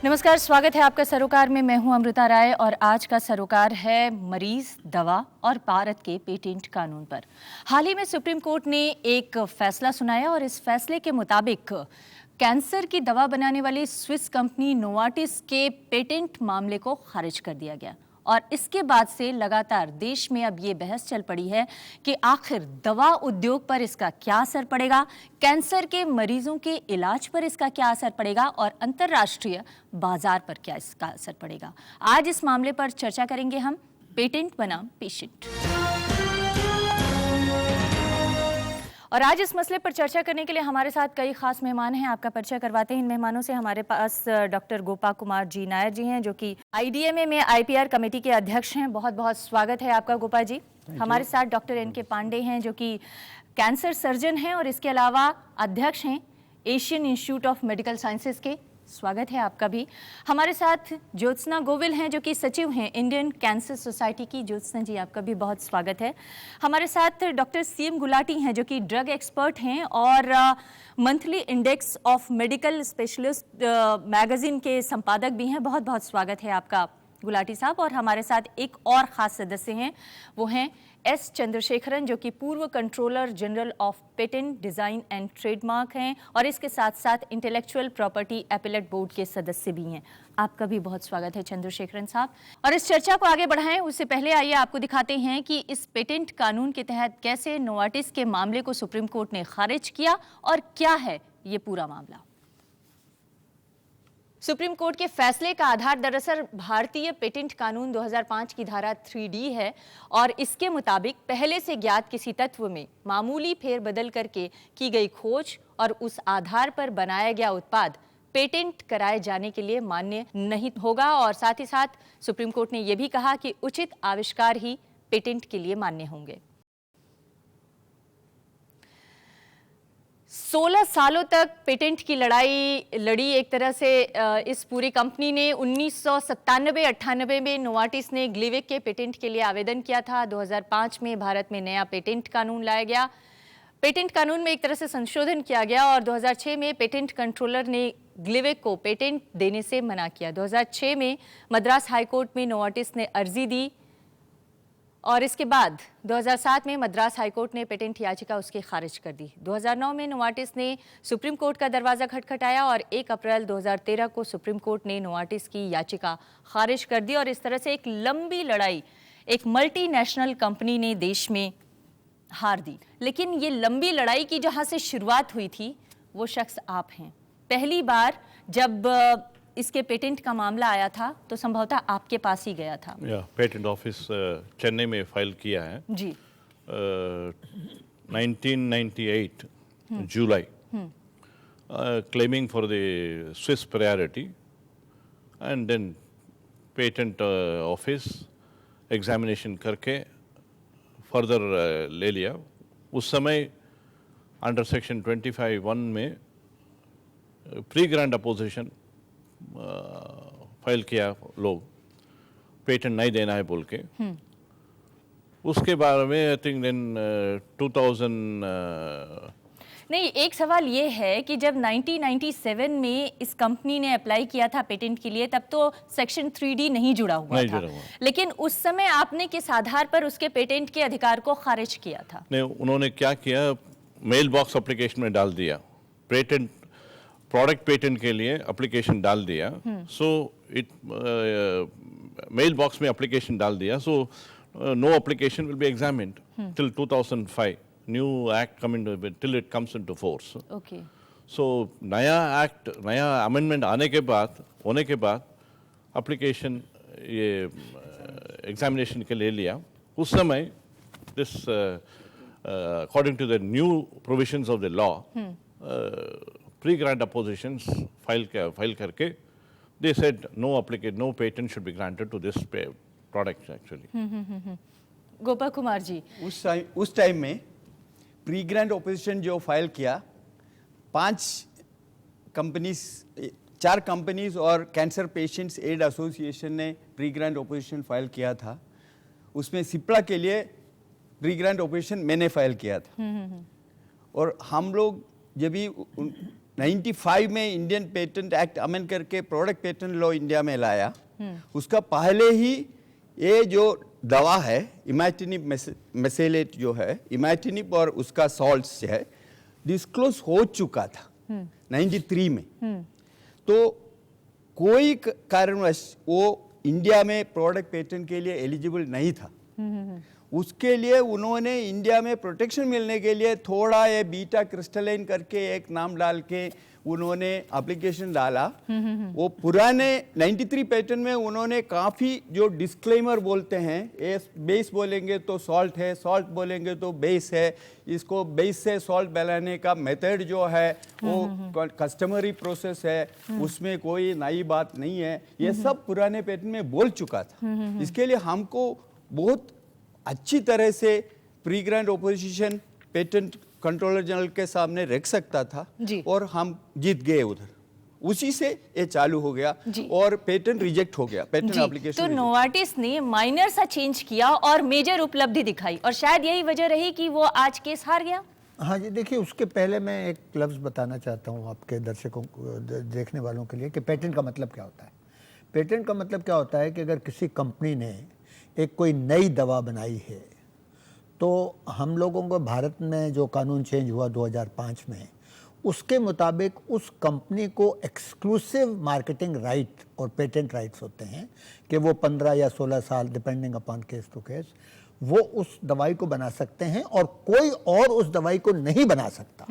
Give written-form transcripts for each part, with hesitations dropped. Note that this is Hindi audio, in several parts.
नमस्कार, स्वागत है आपका सरोकार में। मैं हूं अमृता राय और आज का सरोकार है मरीज, दवा और भारत के पेटेंट कानून पर। हाल ही में सुप्रीम कोर्ट ने एक फैसला सुनाया और इस फैसले के मुताबिक कैंसर की दवा बनाने वाली स्विस कंपनी नोवार्टिस के पेटेंट मामले को खारिज कर दिया गया। और इसके बाद से लगातार देश में अब ये बहस चल पड़ी है कि आखिर दवा उद्योग पर इसका क्या असर पड़ेगा, कैंसर के मरीजों के इलाज पर इसका क्या असर पड़ेगा और अंतर्राष्ट्रीय बाजार पर क्या इसका असर पड़ेगा। आज इस मामले पर चर्चा करेंगे हम, पेटेंट बनाम पेशेंट। और आज इस मसले पर चर्चा करने के लिए हमारे साथ कई खास मेहमान हैं। आपका परिचय करवाते हैं इन मेहमानों से। हमारे पास डॉक्टर गोपा कुमार जी नायर जी हैं, जो कि IDMA में IPR कमेटी के अध्यक्ष हैं। बहुत बहुत स्वागत है आपका गोपा जी। हमारे साथ डॉक्टर NK पांडे हैं, जो कि कैंसर सर्जन हैं और इसके अलावा अध्यक्ष हैं Asian institute of medical sciences के। स्वागत है आपका भी। हमारे साथ ज्योत्सना गोविल हैं, जो कि सचिव हैं इंडियन कैंसर सोसाइटी की। ज्योत्सना जी, आपका भी बहुत स्वागत है। हमारे साथ डॉक्टर CM गुलाटी हैं, जो कि ड्रग एक्सपर्ट हैं और monthly index of medical specialist magazine के संपादक भी हैं। बहुत बहुत स्वागत है आपका गुलाटी साहब। और हमारे साथ एक और ख़ास सदस्य हैं, वो हैं S चंद्रशेखरन, जो कि पूर्व controller general of patent design and trademark हैं और इसके साथ साथ इंटेलेक्चुअल प्रॉपर्टी एपेलेट बोर्ड के सदस्य भी हैं। आपका भी बहुत स्वागत है चंद्रशेखरन साहब। और इस चर्चा को आगे बढ़ाएं उससे पहले आइए आपको दिखाते हैं कि इस पेटेंट कानून के तहत कैसे नोवार्टिस के मामले को सुप्रीम कोर्ट ने खारिज किया और क्या है ये पूरा मामला। सुप्रीम कोर्ट के फैसले का आधार दरअसल भारतीय पेटेंट कानून 2005 की धारा 3D है और इसके मुताबिक पहले से ज्ञात किसी तत्व में मामूली फेरबदल करके की गई खोज और उस आधार पर बनाया गया उत्पाद पेटेंट कराए जाने के लिए मान्य नहीं होगा। और साथ ही साथ सुप्रीम कोर्ट ने यह भी कहा कि उचित आविष्कार ही पेटेंट के लिए मान्य होंगे। 16 सालों तक पेटेंट की लड़ाई लड़ी एक तरह से इस पूरी कंपनी ने। 1997-98 में नोवार्टिस ने ग्लिविक के पेटेंट के लिए आवेदन किया था। 2005 में भारत में नया पेटेंट कानून लाया गया। पेटेंट कानून में एक तरह से संशोधन किया गया और 2006 में पेटेंट कंट्रोलर ने ग्लिविक को पेटेंट देने से मना किया। 2006 में मद्रास हाईकोर्ट में नोवार्टिस ने अर्जी दी और इसके बाद 2007 में मद्रास हाईकोर्ट ने पेटेंट याचिका उसकी खारिज कर दी। 2009 में नोवार्टिस ने सुप्रीम कोर्ट का दरवाज़ा खटखटाया और 1 अप्रैल 2013 को सुप्रीम कोर्ट ने नोवार्टिस की याचिका खारिज कर दी। और इस तरह से एक लंबी लड़ाई एक मल्टीनेशनल कंपनी ने देश में हार दी। लेकिन ये लंबी लड़ाई की जहाँ से शुरुआत हुई थी वो शख्स आप हैं। पहली बार जब इसके पेटेंट का मामला आया था तो संभवतः आपके पास ही गया था। पेटेंट ऑफिस चेन्नई में फाइल किया है जी। 1998 July, claiming for the Swiss priority and then patent office examination करके फर्दर ले लिया। उस समय अंडर सेक्शन 25(1) में प्री ग्रांट अपोजिशन फाइल किया लोग, पेटेंट नहीं देना है बोल के। उसके बारे में आई थिंक देन 2000 नहीं, एक सवाल ये है कि जब 1997 में इस कंपनी ने अप्लाई किया था पेटेंट के लिए, तब तो सेक्शन 3D नहीं जुड़ा हुआ था। लेकिन उस समय आपने किस आधार पर उसके पेटेंट के अधिकार को खारिज किया था? नहीं, उन्होंने क्या किया, मेल बॉक्स एप्लीकेशन में डाल दिया, पेटेंट प्रोडक्ट पेटेंट के लिए एप्लीकेशन डाल दिया। सो इट मेल बॉक्स में एप्लीकेशन डाल दिया। So no application will be examined till 2005, new act coming till it comes into force. Okay. So नया एक्ट, नया अमेंडमेंट होने के बाद एप्लीकेशन ये एग्जामिनेशन के ले लिया। उस समय this according to the new provisions of the law, pre grant oppositions file करके they said no patent should be granted to this product actually. Gopa Kumar ji, उस टाइम में प्री ग्रांट अपोजिशन जो फाइल किया, 4 कंपनीज और कैंसर पेशेंट्स एड एसोसिएशन ने प्री ग्रांट अपोजिशन फाइल किया था। उसमें सिप्ला के लिए प्री ग्रांट अपोजिशन मैंने फाइल किया था। और हम लोग जब भी 95 में इंडियन पेटेंट एक्ट अमेंड करके प्रोडक्ट पेटेंट लॉ इंडिया में लाया। उसका पहले ही ये जो दवा है इमैटिनिब मेसेलेट जो है, इमैटिनिब और उसका सॉल्ट्स है, डिस्क्लोज हो चुका था 93 में। तो कोई कारणवश वो इंडिया में प्रोडक्ट पेटेंट के लिए एलिजिबल नहीं था। उसके लिए उन्होंने इंडिया में प्रोटेक्शन मिलने के लिए थोड़ा ये बीटा क्रिस्टलाइन करके एक नाम डाल के उन्होंने एप्लीकेशन डाला। वो पुराने 93 पेटेंट में उन्होंने काफ़ी जो डिस्क्लेमर बोलते हैं, ये बेस बोलेंगे तो सॉल्ट है, सॉल्ट बोलेंगे तो बेस है, इसको बेस से सॉल्ट बनाने का मेथड जो है वो कस्टमरी प्रोसेस है, उसमें कोई नई बात नहीं है, ये सब पुराने पेटेंट में बोल चुका था। इसके लिए हमको बहुत अच्छी तरह से pre grant opposition patent controller general के सामने रख सकता था और हम जीत गए उधर। उसी से ये चालू हो गया और पेटेंट रिजेक्ट हो गया, पेटेंट एप्लीकेशन। तो नोवार्टिस ने माइनर सा चेंज किया और मेजर उपलब्धि दिखाई, और शायद यही वजह रही कि वो आज केस हार गया। हाँ जी, देखिए उसके पहले मैं एक लफ्ज़ बताना चाहता हूँ आपके दर्शकों को, देखने वालों के लिए, कि पेटेंट का मतलब क्या होता है। पेटेंट का मतलब क्या होता है कि अगर किसी कंपनी ने एक कोई नई दवा बनाई है, तो हम लोगों को भारत में जो कानून चेंज हुआ 2005 में, उसके मुताबिक उस कंपनी को एक्सक्लूसिव मार्केटिंग राइट और पेटेंट राइट्स होते हैं कि वो 15 या 16 साल depending upon case to case वो उस दवाई को बना सकते हैं और कोई और उस दवाई को नहीं बना सकता।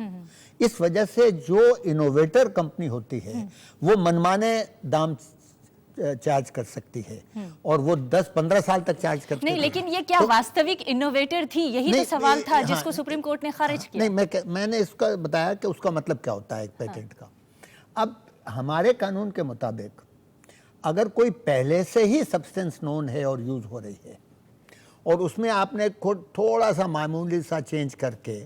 इस वजह से जो इनोवेटर कंपनी होती है वो मनमाने दाम चार्ज कर सकती है और वो 10-15 साल तक चार्ज करती है। नहीं, लेकिन ये क्या वास्तविक इनोवेटर थी? यही तो सवाल था जिसको सुप्रीम कोर्ट ने खारिज किया। नहीं, मैंने इसका बताया कि उसका मतलब क्या होता है एक पेटेंट का। अब हमारे कानून के मुताबिक अगर कोई पहले से ही सब्सटेंस नोन है और यूज हो रही है और उसमें आपने खुद थोड़ा सा मामूली सा चेंज करके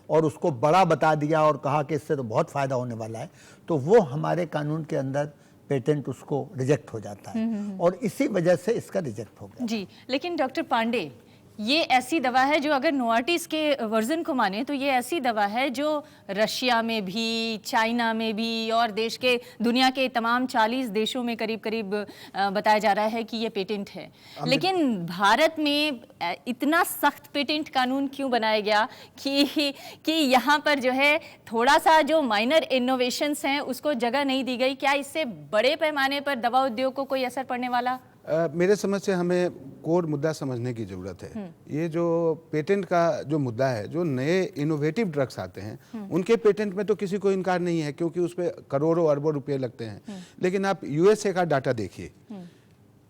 और उसको बड़ा बता दिया और कहा कि इससे तो बहुत फायदा होने वाला है, तो वो हमारे कानून के अंदर पेटेंट उसको रिजेक्ट हो जाता है और इसी वजह से इसका रिजेक्ट हो गया। जी, लेकिन डॉक्टर पांडे, ये ऐसी दवा है जो अगर नोवार्टिस के वर्जन को माने तो ये ऐसी दवा है जो रशिया में भी, चाइना में भी और देश के दुनिया के तमाम 40 देशों में करीब करीब बताया जा रहा है कि ये पेटेंट है। लेकिन भारत में इतना सख्त पेटेंट कानून क्यों बनाया गया कि यहाँ पर जो है थोड़ा सा जो माइनर इनोवेशंस हैं उसको जगह नहीं दी गई? क्या इससे बड़े पैमाने पर दवा उद्योग को कोई असर पड़ने वाला? मेरे समझ से हमें कोर मुद्दा समझने की ज़रूरत है। ये जो पेटेंट का जो मुद्दा है, जो नए इनोवेटिव ड्रग्स आते हैं उनके पेटेंट में तो किसी को इनकार नहीं है क्योंकि उस पर करोड़ों अरबों रुपए लगते हैं। लेकिन आप यूएसए का डाटा देखिए,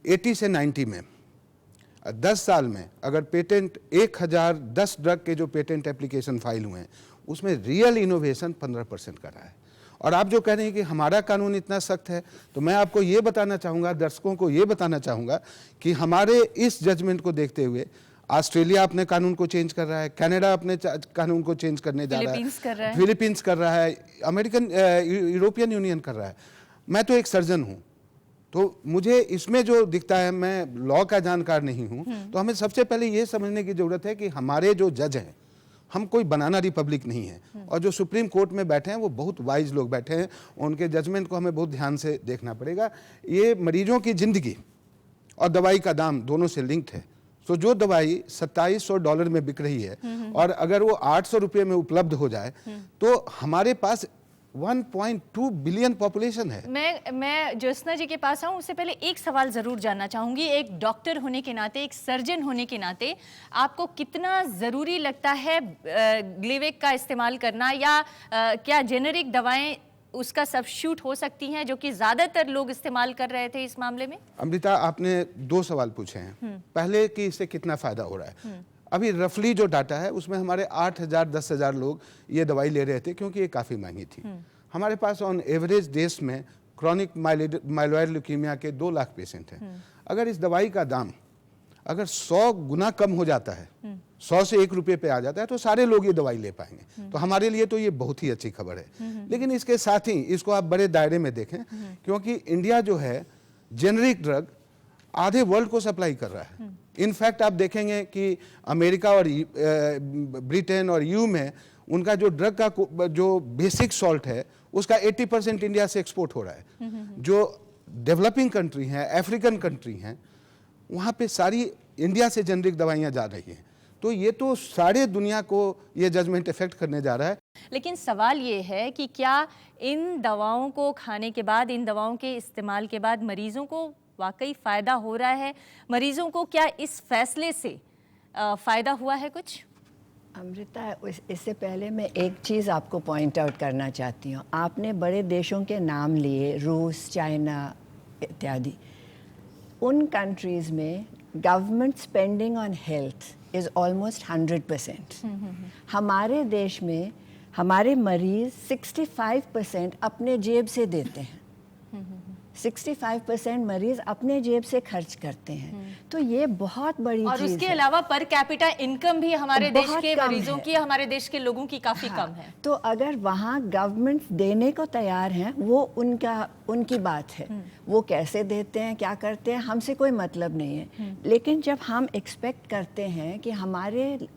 80 से 90 में 10 साल में अगर पेटेंट 1010 ड्रग के जो पेटेंट एप्लीकेशन फाइल हुए हैं उसमें रियल इनोवेशन 15% का रहा है। और आप जो कह रहे हैं कि हमारा कानून इतना सख्त है, तो मैं आपको ये बताना चाहूँगा, दर्शकों को ये बताना चाहूँगा कि हमारे इस जजमेंट को देखते हुए ऑस्ट्रेलिया अपने कानून को चेंज कर रहा है, कनाडा अपने कानून को चेंज करने जा रहा है, फिलीपींस कर रहा है, अमेरिकन यूरोपियन यूनियन कर रहा है। मैं तो एक सर्जन हूँ, तो मुझे इसमें जो दिखता है, मैं लॉ का जानकार नहीं हूँ, तो हमें सबसे पहले ये समझने की ज़रूरत है कि हमारे जो जज हैं, हम कोई बनाना रिपब्लिक नहीं है और जो सुप्रीम कोर्ट में बैठे हैं वो बहुत वाइज लोग बैठे हैं, उनके जजमेंट को हमें बहुत ध्यान से देखना पड़ेगा। ये मरीजों की ज़िंदगी और दवाई का दाम दोनों से लिंक्ड है। तो जो दवाई $2700 में बिक रही है और अगर वो 800 रुपये में उपलब्ध हो जाए तो हमारे पास 1.2 बिलियन पॉपुलेशन है। मैं ज्योत्सना जी के पास आऊँ उससे पहले एक सवाल ज़रूर जानना चाहूँगी। एक डॉक्टर होने के नाते, एक सर्जन होने के नाते आपको कितना ज़रूरी लगता है ग्लिवेक का इस्तेमाल करना, या क्या जेनेरिक दवाएं उसका सब्स्टिट्यूट हो सकती हैं जो कि ज़्यादातर लोग इस्तेमाल कर रहे थे इस मामले में? अमृता, आपने 2 सवाल पूछे हैं। पहले कि इससे कितना फ़ायदा हो रहा है। अभी रफली जो डाटा है उसमें हमारे 8,000-10,000 लोग ये दवाई ले रहे थे क्योंकि ये काफ़ी महंगी थी। हमारे पास ऑन एवरेज देश में क्रॉनिक माइलोइड ल्यूकीमिया के 2 लाख पेशेंट हैं। अगर इस दवाई का दाम अगर 100 गुना कम हो जाता है, 100 से 1 रुपये पे आ जाता है, तो सारे लोग ये दवाई ले पाएंगे। तो हमारे लिए तो ये बहुत ही अच्छी खबर है। लेकिन इसके साथ ही इसको आप बड़े दायरे में देखें, क्योंकि इंडिया जो है जेनरिक ड्रग आधे वर्ल्ड को सप्लाई कर रहा है। इनफैक्ट आप देखेंगे कि अमेरिका और ब्रिटेन और यूएई में उनका जो ड्रग का जो बेसिक सॉल्ट है उसका 80% इंडिया से एक्सपोर्ट हो रहा है। जो डेवलपिंग कंट्री हैं, अफ्रीकन कंट्री हैं, वहाँ पे सारी इंडिया से जेनरिक दवाइयाँ जा रही हैं। तो ये तो सारे दुनिया को ये जजमेंट इफेक्ट करने जा रहा है। लेकिन सवाल ये है कि क्या इन दवाओं को खाने के बाद, इन दवाओं के इस्तेमाल के बाद मरीजों को वाकई फ़ायदा हो रहा है? मरीजों को क्या इस फैसले से फ़ायदा हुआ है कुछ? अमृता, इससे पहले मैं एक चीज़ आपको पॉइंट आउट करना चाहती हूँ। आपने बड़े देशों के नाम लिए, रूस, चाइना इत्यादि। उन कंट्रीज़ में government spending on health is almost 100%। हमारे देश में हमारे मरीज़ 65% अपने जेब से देते हैं। 65% मरीज अपने जेब से खर्च करते हैं। तो ये बहुत बड़ी चीज़ है। और उसके अलावा पर कैपिटा इनकम भी हमारे देश बहुत के कम मरीजों है। की, हमारे देश के लोगों की काफ़ी हाँ, कम है। तो अगर वहाँ गवर्नमेंट देने को तैयार हैं, वो उनकी बात है। वो कैसे देते हैं, क्या करते हैं, हमसे कोई मतलब नहीं है। लेकिन जब हम एक्सपेक्ट करते हैं कि हमारे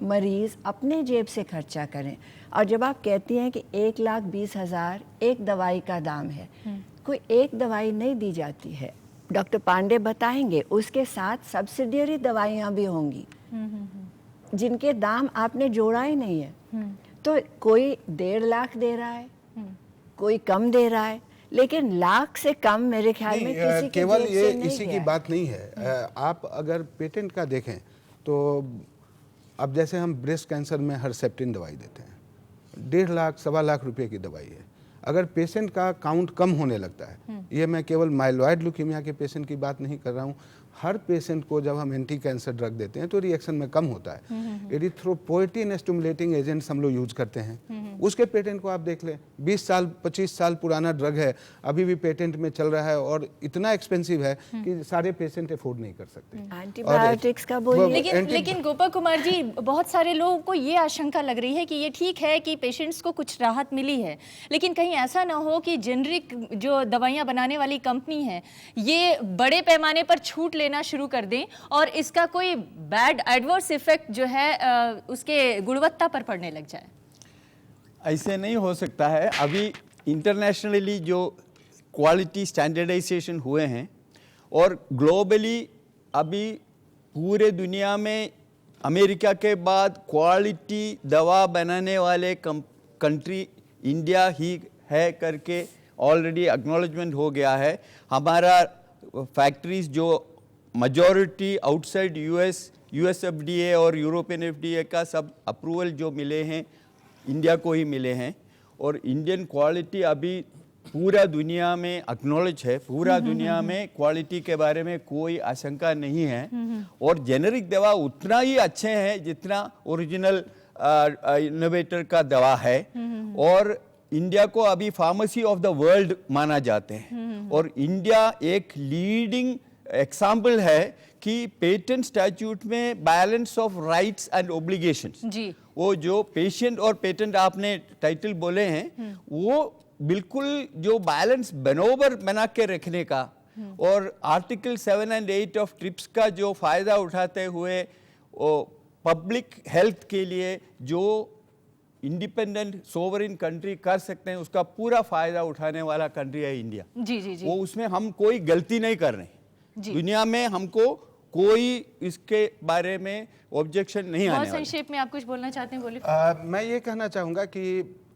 मरीज़ अपने जेब से खर्चा करें, और जब आप कहती हैं कि 1,20,000 एक दवाई का दाम है, कोई एक दवाई नहीं दी जाती है। डॉक्टर पांडे बताएंगे, उसके साथ सब्सिडियरी दवाइयाँ भी होंगी जिनके दाम आपने जोड़ा ही नहीं है। तो कोई 1.5 लाख दे रहा है, कोई कम दे रहा है, लेकिन लाख से कम मेरे ख्याल में किसी के केवल जेब ये से नहीं इसी गया की है। बात नहीं है। आप अगर पेटेंट का देखें तो अब जैसे हम ब्रेस्ट कैंसर में हर्सेप्टिन दवाई देते हैं, 1.5 लाख 1.25 लाख रुपए की दवाई है। अगर पेशेंट का काउंट कम होने लगता है, ये मैं केवल माइलॉइड ल्यूकीमिया के पेशेंट की बात नहीं कर रहा हूँ, हर पेशेंट को जब हम एंटी कैंसर ड्रग देते हैं तो रिएक्शन में कम होता है। एरिथ्रोपोएटिन स्टिमुलेटिंग एजेंट्स हम लोग यूज करते हैं, उसके पेटेंट को आप देख लें, 20 साल 25 साल पुराना ड्रग है, अभी भी पेटेंट में चल रहा है और इतना एक्सपेंसिव है कि सारे पेशेंट अफोर्ड नहीं कर सकते। एंटीबायोटिक्स का बोलिए। लेकिन गोपा कुमार जी, बहुत सारे लोगों को ये आशंका लग रही है कि ये ठीक है कि पेशेंट्स को कुछ राहत मिली है, लेकिन कहीं ऐसा ना हो कि जेनरिक जो दवाइयाँ बनाने वाली कंपनी है ये बड़े पैमाने पर छूट लेना शुरू कर दें और इसका कोई बैड एडवर्स इफेक्ट जो है उसके गुणवत्ता पर पड़ने लग जाए। ऐसे नहीं हो सकता है। अभी इंटरनेशनली जो क्वालिटी स्टैंडर्डाइजेशन हुए हैं और ग्लोबली अभी पूरे दुनिया में अमेरिका के बाद क्वालिटी दवा बनाने वाले कंट्री इंडिया ही है करके ऑलरेडी एक्नॉलेजमेंट हो गया है। हमारा फैक्ट्रीज जो मेजॉरिटी आउटसाइड यूएस एफडीए और यूरोपियन एफडीए का सब अप्रूवल जो मिले हैं इंडिया को ही मिले हैं और इंडियन क्वालिटी अभी पूरा दुनिया में एक्नॉलेज है। पूरा दुनिया में क्वालिटी के बारे में कोई आशंका नहीं है और जेनरिक दवा उतना ही अच्छे हैं जितना ओरिजिनल इनोवेटर का दवा है और इंडिया को अभी फार्मेसी ऑफ द वर्ल्ड माना जाते हैं और इंडिया एक लीडिंग एग्जाम्पल है कि पेटेंट स्टैट्यूट में balance of rights and obligations, जी, वो जो पेशेंट और पेटेंट आपने टाइटल बोले हैं वो बिल्कुल जो बैलेंस बराबर बना के रखने का और आर्टिकल 7 और 8 ऑफ ट्रिप्स का जो फायदा उठाते हुए पब्लिक हेल्थ के लिए जो इंडिपेंडेंट सोवरेन कंट्री कर सकते हैं उसका पूरा फायदा उठाने वाला कंट्री है इंडिया। जी जी जी, वो उसमें हम कोई गलती नहीं कर रहे। दुनिया में हमको कोई इसके बारे में ऑब्जेक्शन नहीं आने बहुत वाला। संक्षेप में आप कुछ बोलना चाहते हैं, बोलिए। मैं ये कहना चाहूँगा कि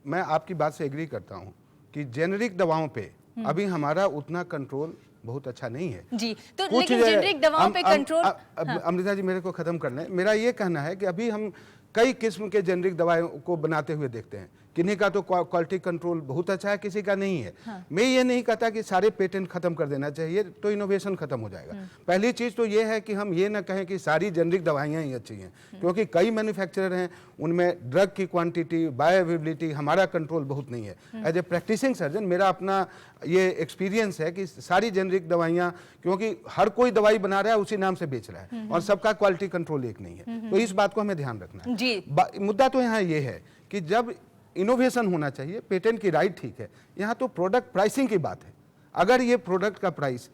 मैं आपकी बात से एग्री करता हूँ कि जेनरिक दवाओं पे अभी हमारा उतना कंट्रोल बहुत अच्छा नहीं है जी, तो लेकिन जेनरिक दवाओं पे कंट्रोल। अमृता जी मेरे को खत्म कर लें। मेरा ये कहना है कि अभी हम कई किस्म के जेनरिक दवाओं को बनाते हुए देखते हैं, किन्हीं का तो क्वालिटी कंट्रोल बहुत अच्छा है, किसी का नहीं है। मैं ये नहीं कहता कि सारे पेटेंट खत्म कर देना चाहिए तो इनोवेशन खत्म हो जाएगा। पहली चीज तो ये है कि हम ये ना कहें कि सारी जेनरिक दवाइयाँ ही अच्छी हैं, क्योंकि कई मैन्युफैक्चरर हैं उनमें ड्रग की क्वांटिटी, बायोअवेलेबिलिटी, हमारा कंट्रोल बहुत नहीं है। एज ए प्रैक्टिसिंग सर्जन मेरा अपना ये एक्सपीरियंस है कि सारी जेनरिक दवाइयाँ, क्योंकि हर कोई दवाई बना रहा है उसी नाम से बेच रहा है और सबका क्वालिटी कंट्रोल एक नहीं है, तो इस बात को हमें ध्यान रखना है। मुद्दा तो यहाँ ये है कि जब इनोवेशन होना चाहिए, पेटेंट की राइट ठीक है, यहाँ तो प्रोडक्ट प्राइसिंग की बात है। अगर ये प्रोडक्ट का प्राइस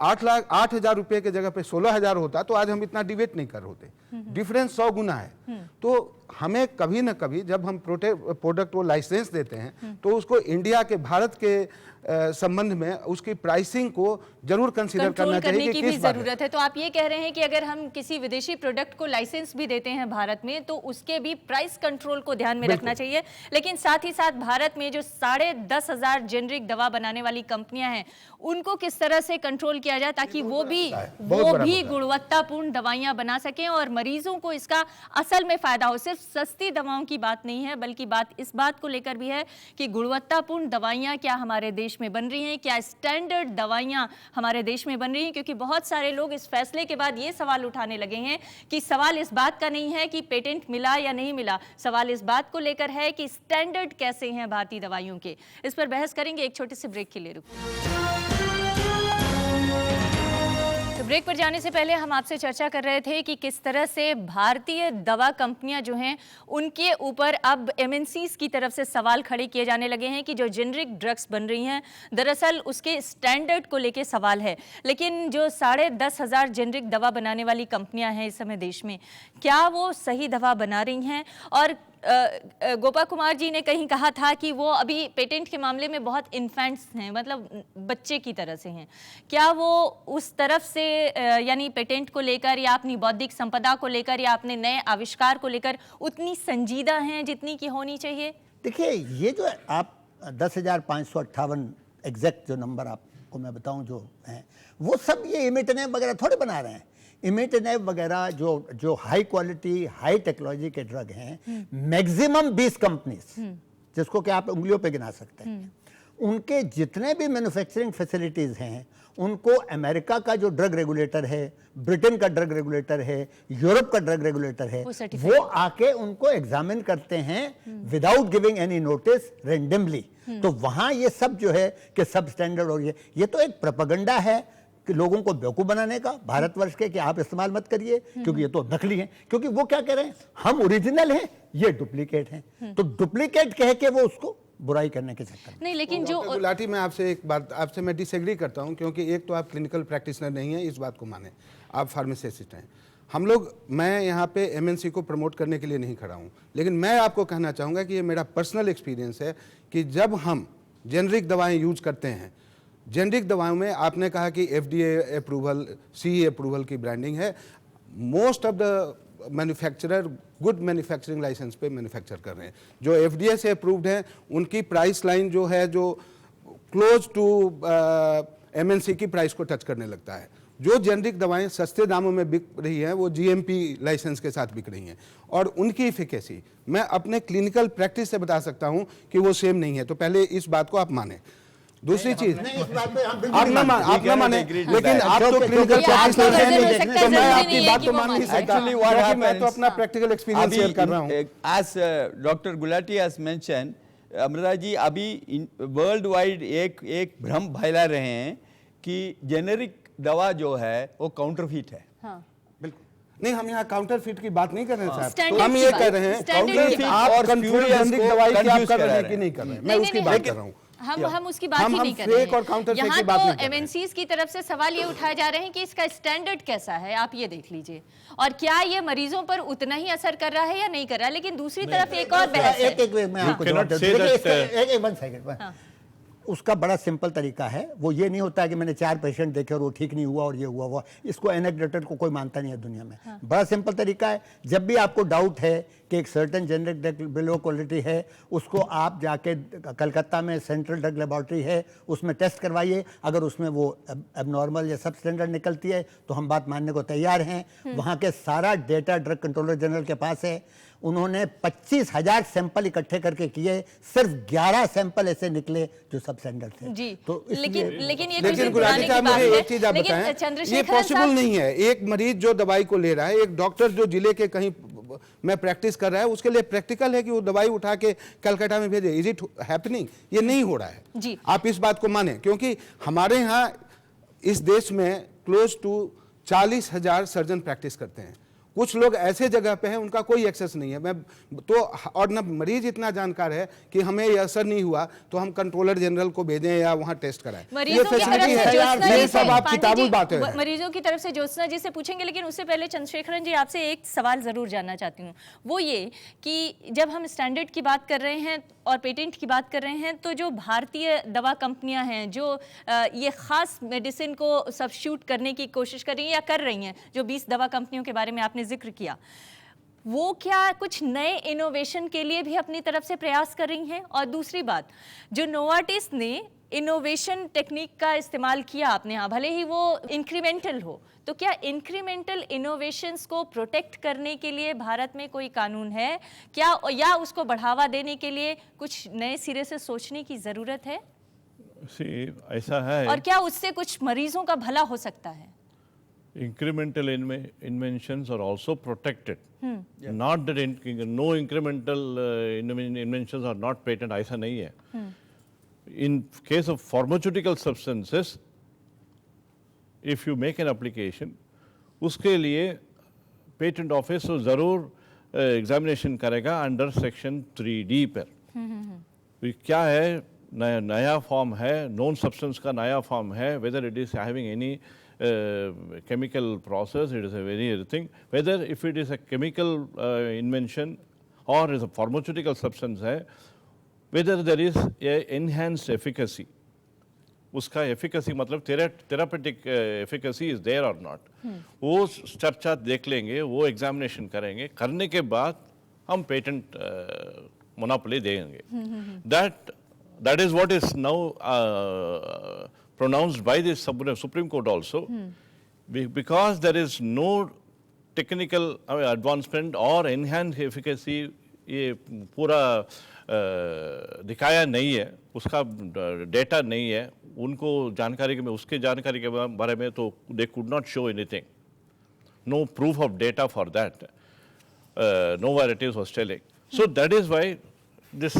8,000 रुपये के जगह पे 16,000 होता तो आज हम इतना डिबेट नहीं कर होते। डिफरेंस 100 गुना है। तो हमें कभी ना कभी जब हम प्रोडक्ट को लाइसेंस देते हैं तो उसको इंडिया के, भारत के संबंध में उसकी प्राइसिंग को जरूर कंसीडर करना चाहिए करने की कि भी किस बात जरूरत है। तो आप ये कह रहे हैं कि अगर हम किसी विदेशी प्रोडक्ट को लाइसेंस भी देते हैं भारत में तो उसके भी प्राइस कंट्रोल को ध्यान में रखना चाहिए। लेकिन साथ ही साथ भारत में जो 10,500 जेनरिक दवा बनाने वाली कंपनियां हैं उनको किस तरह से कंट्रोल किया जाए ताकि वो भी गुणवत्तापूर्ण दवाइयां बना सकें और मरीजों को इसका असल में फायदा हो। सिर्फ सस्ती दवाओं की बात नहीं है बल्कि बात इस बात को लेकर भी है कि गुणवत्तापूर्ण दवाइयां क्या हमारे देश में बन रही हैं, क्या स्टैंडर्ड दवाइयां हमारे देश में बन रही हैं। क्योंकि बहुत सारे लोग इस फैसले के बाद ये सवाल उठाने लगे हैं कि सवाल इस बात का नहीं है कि पेटेंट मिला या नहीं मिला, सवाल इस बात को लेकर है कि स्टैंडर्ड कैसे हैं भारतीय दवाइयों के। इस पर बहस करेंगे, एक छोटे से ब्रेक के लिए रुकिए। तो ब्रेक पर जाने से पहले हम आपसे चर्चा कर रहे थे कि किस तरह से भारतीय दवा कंपनियां जो हैं उनके ऊपर अब एमएनसीज की तरफ से सवाल खड़े किए जाने लगे हैं कि जो जेनरिक ड्रग्स बन रही हैं दरअसल उसके स्टैंडर्ड को लेके सवाल है। लेकिन जो 10,500 जेनरिक दवा बनाने वाली कंपनियां हैं इस समय देश में, क्या वो सही दवा बना रही हैं? और गोपा कुमार जी ने कहीं कहा था कि वो अभी पेटेंट के मामले में बहुत इन्फेंट्स हैं, मतलब बच्चे की तरह से हैं। क्या वो उस तरफ से यानी पेटेंट को लेकर या अपनी बौद्धिक संपदा को लेकर या अपने नए आविष्कार को लेकर उतनी संजीदा हैं जितनी की होनी चाहिए? देखिए, ये जो आप 10,558 एग्जैक्ट जो नंबर आपको मैं बताऊं जो है, वो सब ये इमिटेनेब वगैरह थोड़े बना रहे हैं। इमिटेनेब वगैरह जो हाई क्वालिटी हाई टेक्नोलॉजी के ड्रग हैं, मैक्सिमम 20 कंपनीज जिसको कि आप उंगलियों पे गिना सकते हैं, उनके जितने भी मैन्युफैक्चरिंग फैसिलिटीज हैं उनको अमेरिका का जो ड्रग रेगुलेटर है, ब्रिटेन का ड्रग रेगुलेटर है, यूरोप का ड्रग रेगुलेटर है, वो आके उनको एग्जामिन करते हैं without giving any notice, randomly. तो वहां ये सब जो है कि सब स्टैंडर्ड हो रही है, ये तो एक प्रोपेगेंडा है कि लोगों को बेवकूफ बनाने का भारतवर्ष के कि आप इस्तेमाल मत करिए क्योंकि ये तो नकली हैं। क्योंकि वो क्या कह रहे हैं, हम ओरिजिनल हैं, ये डुप्लीकेट हैं। तो डुप्लीकेट कह के वो उसको बुराई करने के चक्कर नहीं। लेकिन जो गुलाटी, मैं आपसे एक बात, आपसे मैं डिसएग्री करता हूं क्योंकि एक तो आप क्लिनिकल प्रैक्टिशनर नहीं है, इस बात को माने, आप फार्मासिस्ट हैं। हम लोग, मैं यहाँ पे एमएनसी को प्रमोट करने के लिए नहीं खड़ा हूँ, लेकिन मैं आपको कहना चाहूँगा कि ये मेरा पर्सनल एक्सपीरियंस है कि जब हम जेनरिक दवाएं यूज करते हैं, जेनरिक दवाओं में आपने कहा कि एफडीए अप्रूवल, सीई अप्रूवल की ब्रांडिंग है, most of the manufacturer good manufacturing licence पे मैन्युफैक्चर कर रहे हैं। जो एफडीए से अप्रूव्ड हैं उनकी प्राइस लाइन जो है जो क्लोज टू एमएनसी की प्राइस को टच करने लगता है। जो जेनरिक दवाएं सस्ते दामों में बिक रही हैं वो जीएमपी लाइसेंस के साथ बिक रही हैं और उनकी इफिकेसी मैं अपने क्लिनिकल प्रैक्टिस से बता सकता हूं कि वो सेम नहीं है। तो पहले इस बात को आप माने। दूसरी चीज, आप ना माने, लेकिन आप तो क्लिनिकल प्रैक्टिशनर हैं तो मैं आपकी बात तो मान नहीं सकता, मैं तो अपना प्रैक्टिकल एक्सपीरियंस शेयर कर रहा हूं। As doctor Gulati has mention, Amrita ji, अभी वर्ल्ड वाइड एक भ्रम फैला रहे हैं कि जेनेरिक दवा जो है वो काउंटरफीट है। हाँ। नहीं, हम यहाँ काउंटरफीट की बात नहीं कर रहे हैं साहब, तो हम ये कह रहे हैं काउंटरफीट आप कंफ्यूज जेनरिक दवाई की आप कर रहे हैं कि नहीं कर रहे हैं, मैं उसकी बात कर रहा हूँ। हम उसकी बात ही नहीं कर रहे हैं। यहाँ तो एमएनसीज की तरफ से सवाल ये उठाए जा रहे हैं कि इसका स्टैंडर्ड कैसा है, आप ये देख लीजिए, और क्या ये मरीजों पर उतना ही असर कर रहा है या नहीं कर रहा है। लेकिन दूसरी तरफ एक और बहस है। एक उसका बड़ा सिंपल तरीका है, वो ये नहीं होता है कि मैंने 4 पेशेंट देखे और वो ठीक नहीं हुआ और ये हुआ, इसको एनेक्डोटल को कोई मानता नहीं है दुनिया में। हाँ। बड़ा सिंपल तरीका है, जब भी आपको डाउट है कि एक certain generic drug below quality है, उसको आप जाके कलकत्ता में सेंट्रल ड्रग लेबॉर्ट्री है, उसमें टेस्ट करवाइए। अगर उसमें वो एबनॉर्मल या सब स्टैंडर्ड निकलती है तो हम बात मानने को तैयार हैं। वहाँ के सारा डेटा ड्रग कंट्रोलर जनरल के पास है। उन्होंने 25,000 सैंपल इकट्ठे करके किए, सिर्फ 11 सैंपल ऐसे निकले जो सब स्टैंडर्ड थे। जी। तो लेकिन गुलाटी साहब, मुझे एक चीज आप बताएं, ये पॉसिबल नहीं है। एक मरीज जो दवाई को ले रहा है, एक डॉक्टर जो जिले के कहीं में प्रैक्टिस कर रहा है, उसके लिए प्रैक्टिकल है कि वो दवाई उठा के कलकत्ता में भेजे। Is it happening? ये नहीं हो रहा है जी। आप इस बात को माने, क्योंकि हमारे यहाँ इस देश में क्लोज टू 40,000 सर्जन प्रैक्टिस करते हैं। कुछ लोग ऐसे जगह पे हैं उनका कोई एक्सेस नहीं है। मैं तो और ना मरीज इतना जानकार है कि हमें ये असर नहीं हुआ तो हम कंट्रोलर जनरल को भेजें या वहाँ टेस्ट कराएं। मरीजों की तरफ से ज्योत्सना ये जी सब आप पांडे किताबी जी, बातें हैं। मरीजों की तरफ से ज्योत्सना जी से पूछेंगे, लेकिन उससे पहले चंद्रशेखरन जी आपसे एक सवाल जरूर जानना चाहती हूँ। वो ये कि जब हम स्टैंडर्ड की बात कर रहे हैं और पेटेंट की बात कर रहे हैं, तो जो भारतीय दवा कंपनियां हैं जो ये खास मेडिसिन को सब्स्टिट्यूट करने की कोशिश कर रही हैं या कर रही हैं, जो 20 दवा कंपनियों के बारे में आपने जिक्र किया, वो क्या कुछ नए इनोवेशन के लिए भी अपनी तरफ से प्रयास कर रही हैं? और दूसरी बात, जो नोवार्टिस ने इनोवेशन टेक्निक का इस्तेमाल किया आपने यहाँ, भले ही वो इंक्रीमेंटल हो, तो क्या इंक्रीमेंटल इनोवेशंस को प्रोटेक्ट करने के लिए भारत में कोई कानून है क्या, या उसको बढ़ावा देने के लिए कुछ नए सिरे से सोचने की ज़रूरत है? ऐसा है, और क्या उससे कुछ मरीजों का भला हो सकता है? incremental inventions are also protected. Not that no incremental inventions are not patent, ऐसा नहीं है. In case of pharmaceutical substances, if you make an application, उसके लिए patent office तो ज़रूर examination करेगा under section 3D पर. क्या है, नया फॉर्म है, known substance का नया फॉर्म है, whether it is having any chemical process, it is a very thing, whether if it is a chemical invention or is a pharmaceutical substance है, whether there is a enhanced efficacy, उसका efficacy मतलब therapeutic efficacy is there or not, वो चर्चा देख लेंगे, वो examination करेंगे, करने के बाद हम patent monopoly देंगे. That is what is now pronounced by the Supreme Court also, because there is no technical advancement or enhanced efficacy, ये पूरा दिखाया नहीं है, उसका डेटा नहीं है, उनको जानकारी के में उसके जानकारी के बारे में तो they could not show anything, no proof of data for that, Novartis was telling. So that is why this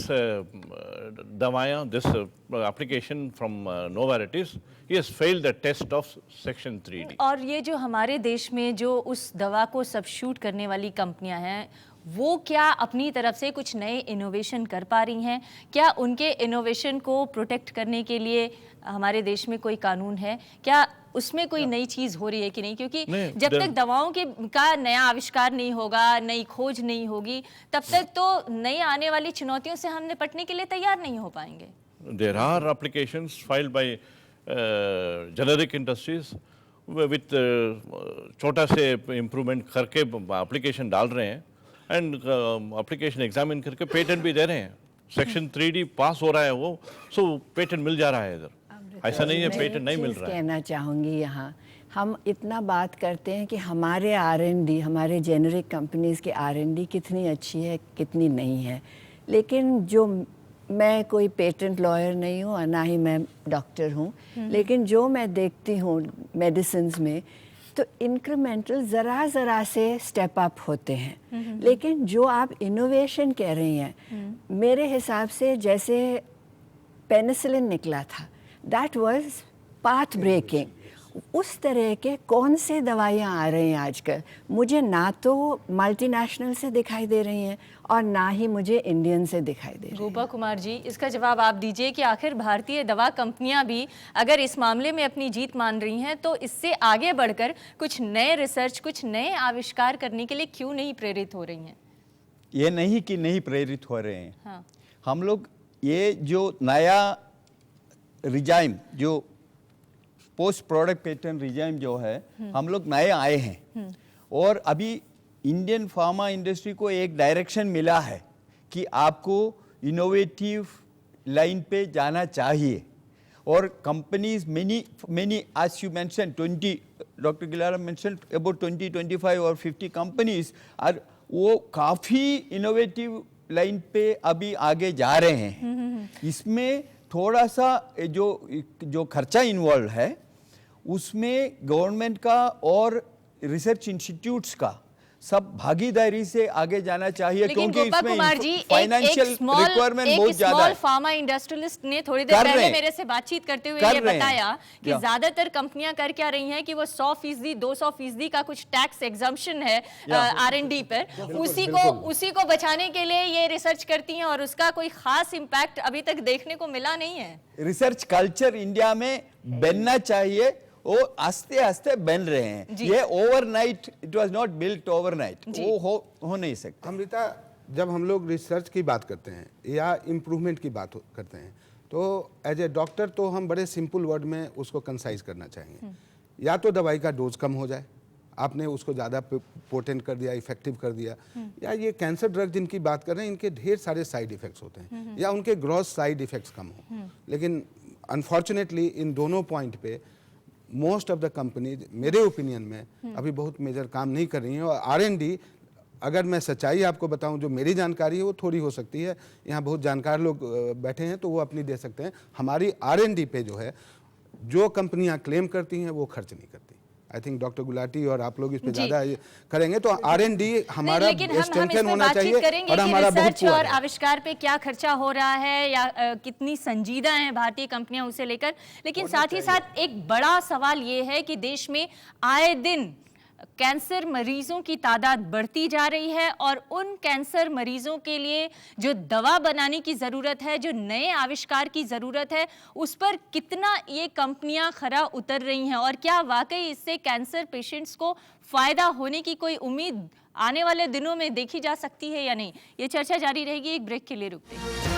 Davaya, this application from Novartis, he has failed the test of section 3D. और ये जो हमारे देश में जो उस दवा को सब्स्टिट्यूट करने वाली कंपनियां हैं, वो क्या अपनी तरफ से कुछ नए इनोवेशन कर पा रही हैं? क्या उनके इनोवेशन को प्रोटेक्ट करने के लिए हमारे देश में कोई कानून है? क्या उसमें कोई नई चीज़ हो रही है कि नहीं? क्योंकि जब तक दवाओं के का नया आविष्कार नहीं होगा, नई खोज नहीं होगी, तब तक तो नई आने वाली चुनौतियों से हम निपटने के लिए तैयार नहीं हो पाएंगे. There are applications filed by generic industries with छोटा से improvement करके application डाल रहे हैं and application examine करके patent भी दे रहे हैं. Section 3D पास हो रहा है वो, so patent मिल जा रहा है इधर. ऐसा नहीं है पेटेंट नहीं मिल रहा है. कहना चाहूँगी यहाँ, हम इतना बात करते हैं कि हमारे R&D, हमारे जेनरिक कंपनीज़ के R&D कितनी अच्छी है, कितनी नहीं है, लेकिन जो मैं कोई पेटेंट लॉयर नहीं हूँ और ना ही मैं डॉक्टर हूँ, लेकिन जो मैं देखती हूँ मेडिसिन्स में, तो इंक्रीमेंटल ज़रा से स्टेप अप होते हैं. लेकिन जो आप इनोवेशन कह रही हैं, मेरे हिसाब से जैसे पेनिसिलिन निकला था, दैट वाज पाथ ब्रेकिंग. उस तरह के कौन से दवाइयाँ आ रही हैं आजकल, मुझे ना तो मल्टीनेशनल से दिखाई दे रही हैं और ना ही मुझे इंडियन से दिखाई दे रही हैं. गोपा कुमार जी, इसका जवाब आप दीजिए कि आखिर भारतीय दवा कंपनियां भी अगर इस मामले में अपनी जीत मान रही हैं, तो इससे आगे बढ़कर कुछ नए रिसर्च, कुछ नए आविष्कार करने के लिए क्यों नहीं प्रेरित हो रही हैं? ये नहीं कि नहीं प्रेरित हो रहे हैं. हाँ. हम लोग ये जो नया रिजाइम, जो पोस्ट प्रोडक्ट पेटेंट रिजाइम जो है, हम लोग नए आए हैं और अभी इंडियन फार्मा इंडस्ट्री को एक डायरेक्शन मिला है कि आपको इनोवेटिव लाइन पे जाना चाहिए. और companies many as you mentioned 20, doctor Gilara mentioned about 20, 25 और 50 कंपनीज आर, वो काफ़ी इनोवेटिव लाइन पे अभी आगे जा रहे हैं. इसमें थोड़ा सा जो खर्चा इन्वॉल्व है, उसमें गवर्नमेंट का और रिसर्च इंस्टीट्यूट्स का सब भागीदारी से आगे जाना चाहिए, लेकिन क्योंकि गोपा इसमें कुमार जी फाइनेंशियल रिक्वायरमेंट बहुत ज्यादा स्मॉल है। फार्मा इंडस्ट्रियलिस्ट ने थोड़ी देर कर रहे पहले हैं। मेरे से बातचीत करते हुए कर ये रहे हैं। बताया कि या। ज्यादातर कंपनियां कर क्या रही हैं कि वो 100%, 200% का कुछ टैक्स एग्जम्पशन है R&D पर, उसी को बचाने के लिए ये रिसर्च करती हैं और उसका कोई खास इम्पैक्ट अभी तक देखने को मिला नहीं है। रिसर्च कल्चर इंडिया में बनना चाहिए, वो आस्ते आस्ते बन रहे हैं। जी। ये overnight, it was not built overnight, वो हो नहीं सकता। अमृता, जब हम लोग रिसर्च की बात करते हैं या इम्प्रूवमेंट की बात करते हैं, तो एज ए डॉक्टर तो हम बड़े सिंपल वर्ड में उसको कंसाइज करना चाहेंगे। या तो दवाई का डोज कम हो जाए, आपने उसको ज़्यादा पोटेंट कर दिया, इफेक्टिव कर दिया, या ये कैंसर ड्रग जिनकी बात कर रहे हैं इनके ढेर सारे साइड इफ़ेक्ट्स होते हैं, या उनके ग्रॉस साइड इफ़ेक्ट्स कम हो। लेकिन अनफॉर्चुनेटली इन दोनों पॉइंट पे मोस्ट ऑफ द कंपनीज मेरे ओपिनियन में अभी बहुत मेजर काम नहीं कर रही हैं। और R&D, अगर मैं सच्चाई आपको बताऊं, जो मेरी जानकारी है वो थोड़ी हो सकती है, यहाँ बहुत जानकार लोग बैठे हैं तो वो अपनी दे सकते हैं। हमारी R&D पे जो है, जो कंपनियां क्लेम करती हैं वो खर्च नहीं करती। आई थिंक डॉक्टर गुलाटी और आप लोग इस पे ज्यादा करेंगे, तो R&D हमारा स्ट्रेंथन होना चाहिए और हमारा बहुत रिसर्च पुअर और है। आविष्कार पे क्या खर्चा हो रहा है या कितनी संजीदा हैं भारतीय कंपनियां उसे लेकर, लेकिन साथ ही साथ एक बड़ा सवाल ये है कि देश में आए दिन कैंसर मरीजों की तादाद बढ़ती जा रही है और उन कैंसर मरीजों के लिए जो दवा बनाने की ज़रूरत है, जो नए आविष्कार की ज़रूरत है, उस पर कितना ये कंपनियां खरा उतर रही हैं और क्या वाकई इससे कैंसर पेशेंट्स को फ़ायदा होने की कोई उम्मीद आने वाले दिनों में देखी जा सकती है या नहीं। ये चर्चा जारी रहेगी, एक ब्रेक के लिए रुकते हैं।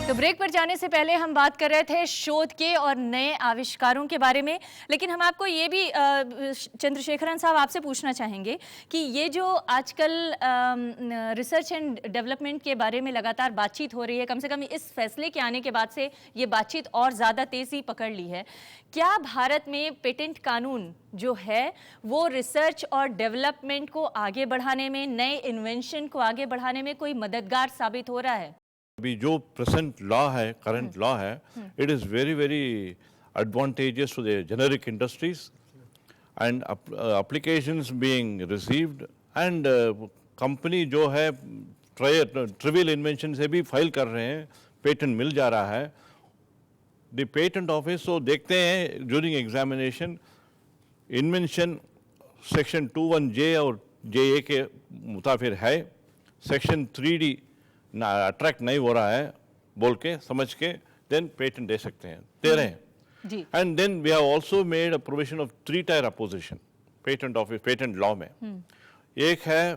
तो ब्रेक पर जाने से पहले हम बात कर रहे थे शोध के और नए आविष्कारों के बारे में, लेकिन हम आपको ये भी चंद्रशेखरन साहब आपसे पूछना चाहेंगे कि ये जो आजकल रिसर्च एंड डेवलपमेंट के बारे में लगातार बातचीत हो रही है, कम से कम इस फैसले के आने के बाद से ये बातचीत और ज़्यादा तेज़ी पकड़ ली है, क्या भारत में पेटेंट कानून जो है वो रिसर्च और डेवलपमेंट को आगे बढ़ाने में, नए इन्वेंशन को आगे बढ़ाने में कोई मददगार साबित हो रहा है? अभी जो प्रेजेंट लॉ है, करंट लॉ है, it is very very advantages to the generic industries and applications being received and company जो है ट्रिवियल इन्वेंशन से भी फाइल कर रहे हैं, पेटेंट मिल जा रहा है। द पेटेंट ऑफिस तो देखते हैं during examination invention section 21J और JA के मुताबिक है, सेक्शन 3D ना अट्रैक्ट नहीं हो रहा है बोल के समझ के देन पेटेंट दे सकते हैं, दे रहे हैं। And then we have also made a provision of 3 tier opposition patent office, patent law में। एक है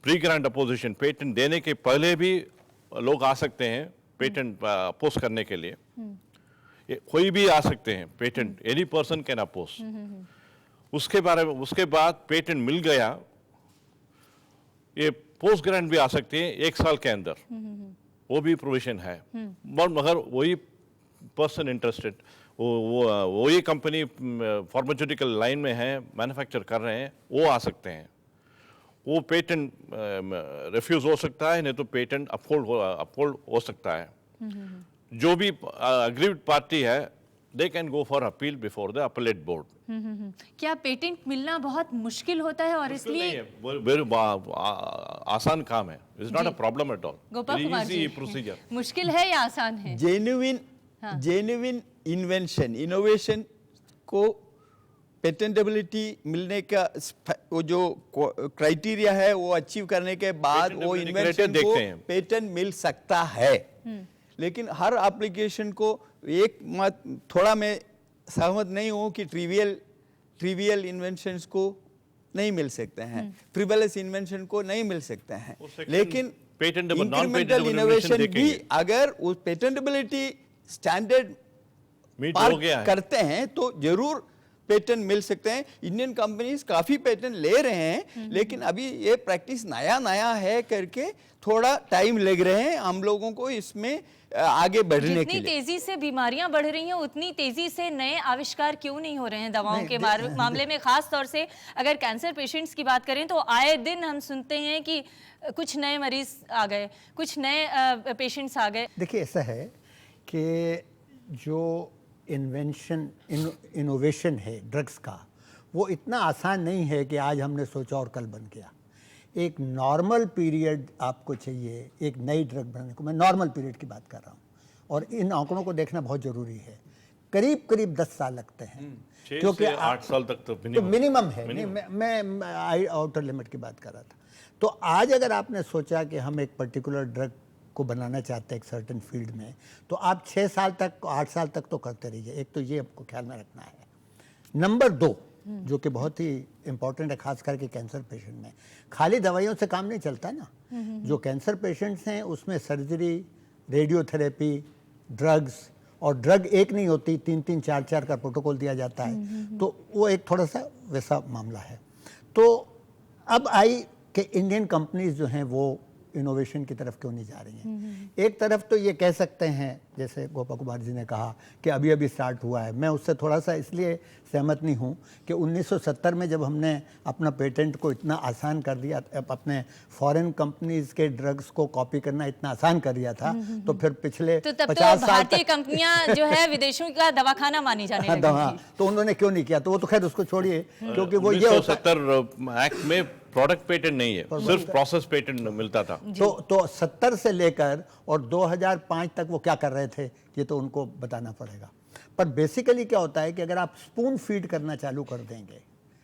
प्री ग्रांट अपोजिशन, पेटेंट देने के पहले भी लोग आ सकते हैं पेटेंट अपोज करने के लिए, कोई भी आ सकते हैं patent, any person can oppose. उसके बाद पेटेंट मिल गया, ये पोस्ट ग्रांट भी आ सकती है 1 साल के अंदर, वो भी प्रोविजन है। मगर वही पर्सन इंटरेस्टेड, वही कंपनी फार्मास्यूटिकल लाइन में है, मैन्युफैक्चर कर रहे हैं, वो आ सकते हैं। वो पेटेंट रिफ्यूज हो सकता है, नहीं तो पेटेंट अपहोल्ड हो सकता है। जो भी अग्रीव्ड पार्टी है, they can go for appeal before the appellate board. क्या पेटेंट मिलना बहुत मुश्किल होता है और इसलिए आसान काम है, it's not a problem at all, Gopa Kumar ji, procedure. मुश्किल है या आसान है? जेन्युइन इन्वेंशन, इनोवेशन को पेटेंटेबिलिटी मिलने का वो जो क्राइटेरिया है वो अचीव करने के बाद वो इन्वेंशन को पेटेंट मिल सकता है। लेकिन हर एप्लीकेशन को एक मत, थोड़ा मैं सहमत नहीं हूँ कि ट्रिवियल इन्वेंशंस को नहीं मिल सकते हैं, फ्रिवलस इन्वेंशन को नहीं मिल सकते हैं, लेकिन इंक्रीमेंटल इनोवेशन भी अगर उस पेटेंटेबिलिटी स्टैंडर्ड पार करते हैं तो जरूर पेटेंट मिल सकते हैं। इंडियन कंपनीज काफी पेटेंट ले रहे हैं, लेकिन अभी ये प्रैक्टिस नया है करके थोड़ा टाइम लग रहे हैं हम लोगों को इसमें आगे बढ़ने के लिए। जितनी तेजी से बीमारियां बढ़ रही हैं उतनी तेजी से नए आविष्कार क्यों नहीं हो रहे हैं दवाओं के मामले में? खास तौर से अगर कैंसर पेशेंट्स की बात करें तो आए दिन हम सुनते हैं कि कुछ नए मरीज आ गए, कुछ नए पेशेंट्स आ गए। देखिए ऐसा है कि जो इन्वेंशन इनोवेशन है ड्रग्स का, वो इतना आसान नहीं है कि आज हमने सोचा और कल बन गया। एक नॉर्मल पीरियड आपको चाहिए एक नई ड्रग बनाने को, मैं नॉर्मल पीरियड की बात कर रहा हूँ, और इन आंकड़ों को देखना बहुत ज़रूरी है। करीब करीब 10 साल लगते हैं, 6 से 8 साल तक तो मिनिमम है। नहीं, मैं आउटर लिमिट की बात कर रहा था। तो आज अगर आपने सोचा कि हम एक पर्टिकुलर ड्रग को बनाना चाहते हैं एक सर्टेन फील्ड में, तो आप 6 साल तक 8 साल तक तो करते रहिए। एक तो ये आपको ख्याल में रखना है। नंबर 2 जो कि बहुत ही इंपॉर्टेंट है, खास करके कैंसर पेशेंट में, खाली दवाइयों से काम नहीं चलता ना। जो कैंसर पेशेंट्स हैं उसमें सर्जरी, रेडियोथेरेपी, ड्रग्स, और ड्रग एक नहीं होती, 3-3 4-4 का प्रोटोकॉल दिया जाता है। तो वो एक थोड़ा सा वैसा मामला है। तो अब आई कि इंडियन कंपनीज जो हैं वो इनोवेशन की तरफ क्यों नहीं जा रही हैं। एक तरफ तो ये कह सकते हैं, जैसे गोपा कुमार जी ने कहा कि अभी अभी स्टार्ट हुआ है। मैं उससे थोड़ा सा इसलिए सहमत नहीं हूँ कि 1970 में जब हमने अपना पेटेंट को इतना आसान कर दिया, अपने फॉरेन कंपनीज के ड्रग्स को कॉपी करना इतना आसान कर दिया था, तो फिर पिछले तो तब 50 तो साल भारतीय कंपनियां जो है विदेशों का दवाखाना मानी जाने लगी थी। तो उन्होंने क्यों नहीं किया, तो वो तो खैर उसको छोड़िए, क्योंकि वो ये 1970 एक्ट में प्रोडक्ट पेटेंट नहीं है, सिर्फ प्रोसेस पेटेंट मिलता था। तो 70 से लेकर और 2005 तक वो क्या कर रहे थे ये तो उनको बताना पड़ेगा। पर बेसिकली क्या होता है कि अगर आप स्पून फीड करना चालू कर देंगे,